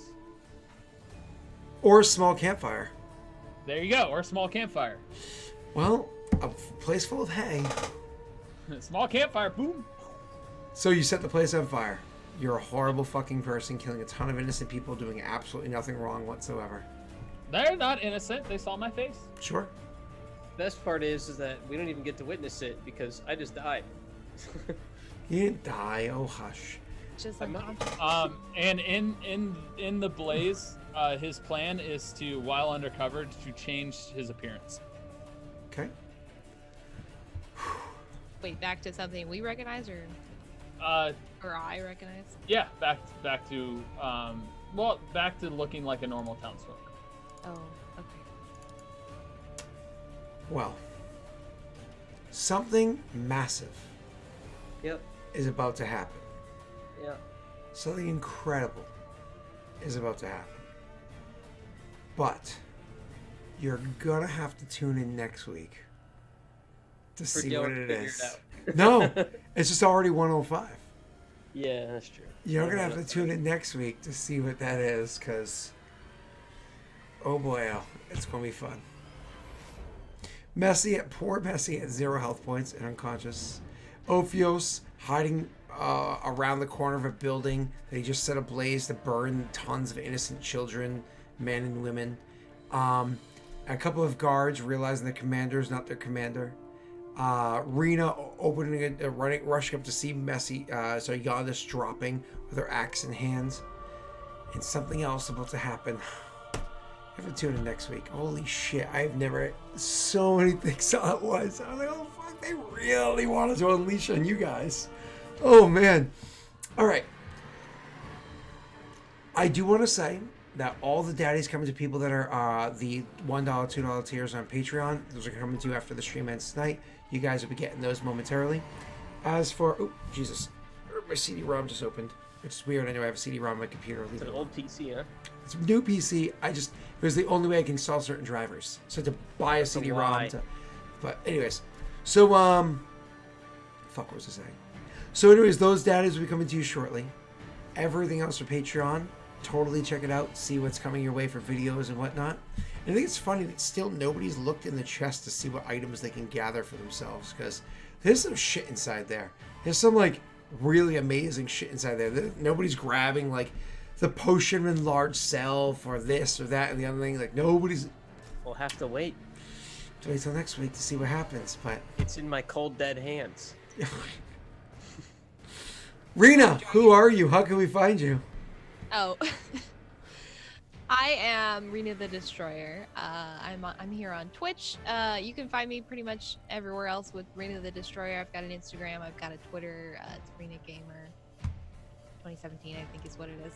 Or a small campfire. There you go, or a small campfire. Well, a place full of hay. Small campfire, boom. So you set the place on fire. You're a horrible fucking person, killing a ton of innocent people, doing absolutely nothing wrong whatsoever. They're not innocent. They saw my face. Sure. Best part is that we don't even get to witness it because I just died. You didn't die. Oh, hush. Just I'm like not- And in the blaze, his plan is to, while undercover, to change his appearance. Okay. wait, back to something we recognize or I recognize? Yeah, back to back to looking like a normal townsfolk. Oh, okay. Well, something massive Yep. is about to happen. Yeah. Something incredible is about to happen. But you're gonna have to tune in next week to For see Dylan what to it figure is. it out. No, it's just already 105. Yeah, that's true. You're gonna have to tune in next week to see what that is, because oh boy, it's gonna be fun. Poor Messi at 0 health points and unconscious. Ophios hiding around the corner of a building that he just set ablaze to burn tons of innocent children, men and women. A couple of guards realizing the commander is not their commander. Rena rushing up to see Yadis dropping with her axe in hands. And something else about to happen. I have to tune in next week. Holy shit, I've never... So many things all at once. I was like, oh fuck, they really wanted to unleash on you guys. Oh man. Alright. I do want to say that all the daddies coming to people that are the $1, $2 tiers on Patreon, those are coming to you after the stream ends tonight. You guys will be getting those momentarily. As for... Oh, Jesus. My CD-ROM just opened. It's weird. I know I have a CD-ROM on my computer. It's an old PC, huh? It's a new PC. It was the only way I can install certain drivers. So to buy a CD-ROM but anyways. So, fuck, what was I saying? So anyways, those daddies will be coming to you shortly. Everything else for Patreon, totally check it out. See what's coming your way for videos and whatnot. And I think it's funny that still nobody's looked in the chest to see what items they can gather for themselves, because there's some shit inside there. There's some, like, really amazing shit inside there. Nobody's grabbing, like, the potion in large self or this or that and the other thing. Like, nobody's... We'll have to wait. Wait till next week to see what happens, but... It's in my cold, dead hands. Rena, who are you? How can we find you? Oh. I am Rena the Destroyer. I'm here on Twitch. You can find me pretty much everywhere else with Rena the Destroyer. I've got an Instagram. I've got a Twitter. It's Rena Gamer 2017, I think is what it is.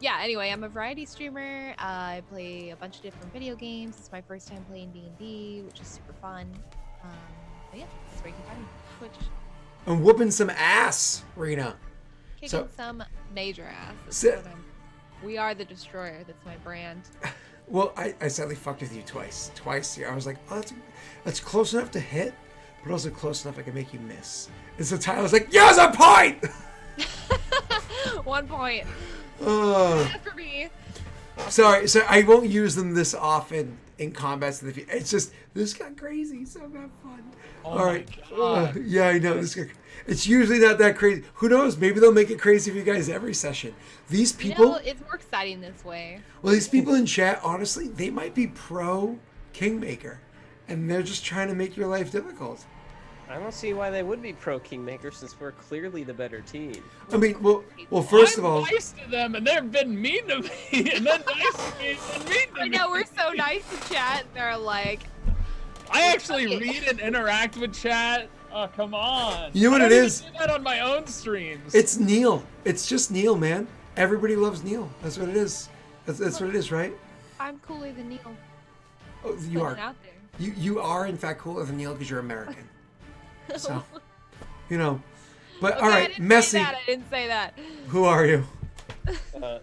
Yeah. Anyway, I'm a variety streamer. I play a bunch of different video games. It's my first time playing D&D, which is super fun. But yeah, that's where you can find me. Twitch. I'm whooping some ass, Rena. Kicking some major ass. We are the Destroyer. That's my brand. Well, I sadly fucked with you twice. I was like, oh, that's close enough to hit, but also close enough I can make you miss. And so Tyler was like, yes, a point! 1 point. Oh. That's for me. Sorry, so I won't use them this often in combats in the future. It's just, this got crazy, so not fun. Oh all right. my God. Yeah, I know. It's usually not that crazy. Who knows? Maybe they'll make it crazy for you guys every session. These people... it's more exciting this way. Well, these people in chat, honestly, they might be pro Kingmaker, and they're just trying to make your life difficult. I don't see why they would be pro Kingmaker, since we're clearly the better team. I mean, well, first of all... I'm nice to them, and they've been mean to me, and then nice to me, and mean to me. I know, we're so nice to chat. They're like... I actually read and interact with chat. Oh, come on. You know what I it don't is? even do that on my own streams. It's Neil. It's just Neil, man. Everybody loves Neil. That's what it is. That's what it is, right? I'm cooler than Neil. Oh, you are. Out there. You are, in fact, cooler than Neil because you're American. So, you know. But, Okay, all right, Messi. I didn't say that. Who are you?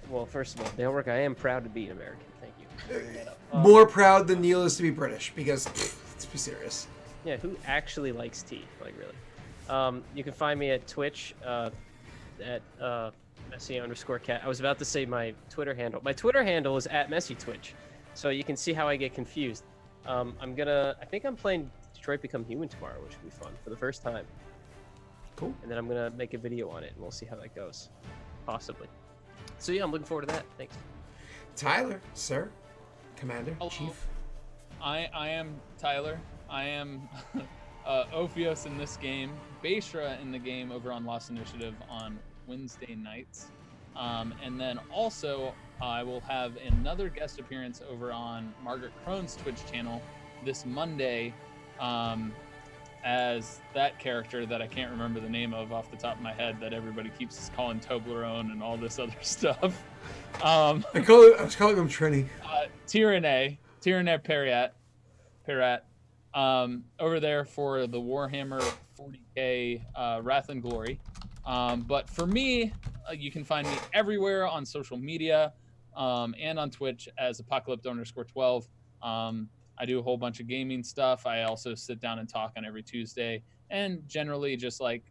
Well, first of all, Daelric, I am proud to be an American. Thank you for bringing that up. More proud than Neil is to be British because, let's be serious. Yeah, who actually likes tea? Like, really? You can find me at Twitch at Messi_cat. I was about to say my Twitter handle. My Twitter handle is at MessyTwitch, so you can see how I get confused. I think I'm playing Detroit Become Human tomorrow, which will be fun for the first time. Cool. And then I'm gonna make a video on it, and we'll see how that goes, possibly. So yeah, I'm looking forward to that. Thanks. Tyler, sir, Commander, Hello. Chief. I am Tyler. I am Ophios in this game, Baishra in the game over on Lost Initiative on Wednesday nights. And then also I will have another guest appearance over on Margaret Crone's Twitch channel this Monday as that character that I can't remember the name of off the top of my head that everybody keeps calling Toblerone and all this other stuff. I was calling him Trini. Tyranne Perat. Over there for the Warhammer 40k Wrath and Glory. But for me, you can find me everywhere on social media and on Twitch as Apocalypse_12. I do a whole bunch of gaming stuff. I also sit down and talk on every Tuesday, and generally just like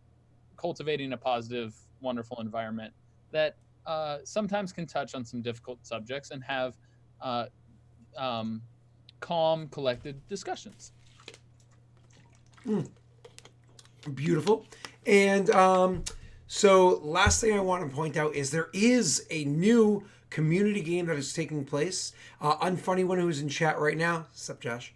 cultivating a positive, wonderful environment that sometimes can touch on some difficult subjects and have uh, calm, collected discussions. Beautiful. And so last thing I want to point out is there is a new community game that is taking place. Unfunny one who's in chat right now, sup Josh,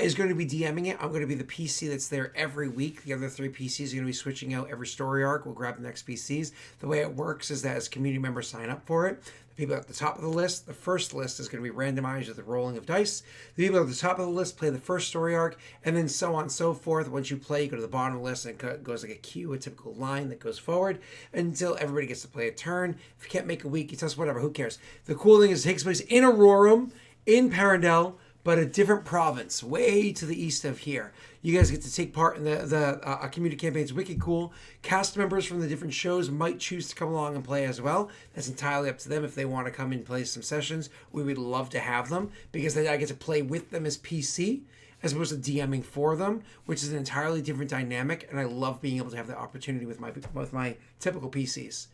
is going to be DMing it. I'm going to be the PC that's there every week. The other 3 PCs are going to be switching out every story arc. We'll grab the next PCs. The way it works is that as community members sign up for it, the people at the top of the list, the first list is going to be randomized with the rolling of dice. The people at the top of the list play the first story arc, and then so on and so forth. Once you play, you go to the bottom of the list, and it goes like a queue, a typical line that goes forward until everybody gets to play a turn. If you can't make a week, you tell us whatever, who cares? The cool thing is it takes place in Aurorum, in Peredhel, but a different province, way to the east of here. You guys get to take part in the community campaign. It's wicked cool. Cast members from the different shows might choose to come along and play as well. That's entirely up to them if they want to come and play some sessions. We would love to have them because then I get to play with them as PC as opposed to DMing for them, which is an entirely different dynamic, and I love being able to have the opportunity with my typical PCs.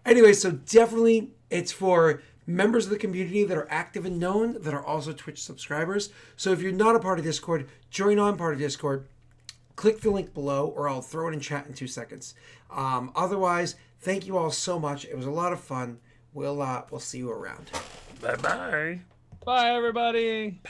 Anyway, so definitely it's for members of the community that are active and known that are also Twitch subscribers. So if you're not a part of Discord, join on part of Discord. Click the link below, or I'll throw it in chat in 2 seconds. Otherwise, thank you all so much. It was a lot of fun. We'll see you around. Bye-bye. Bye, everybody. Bye.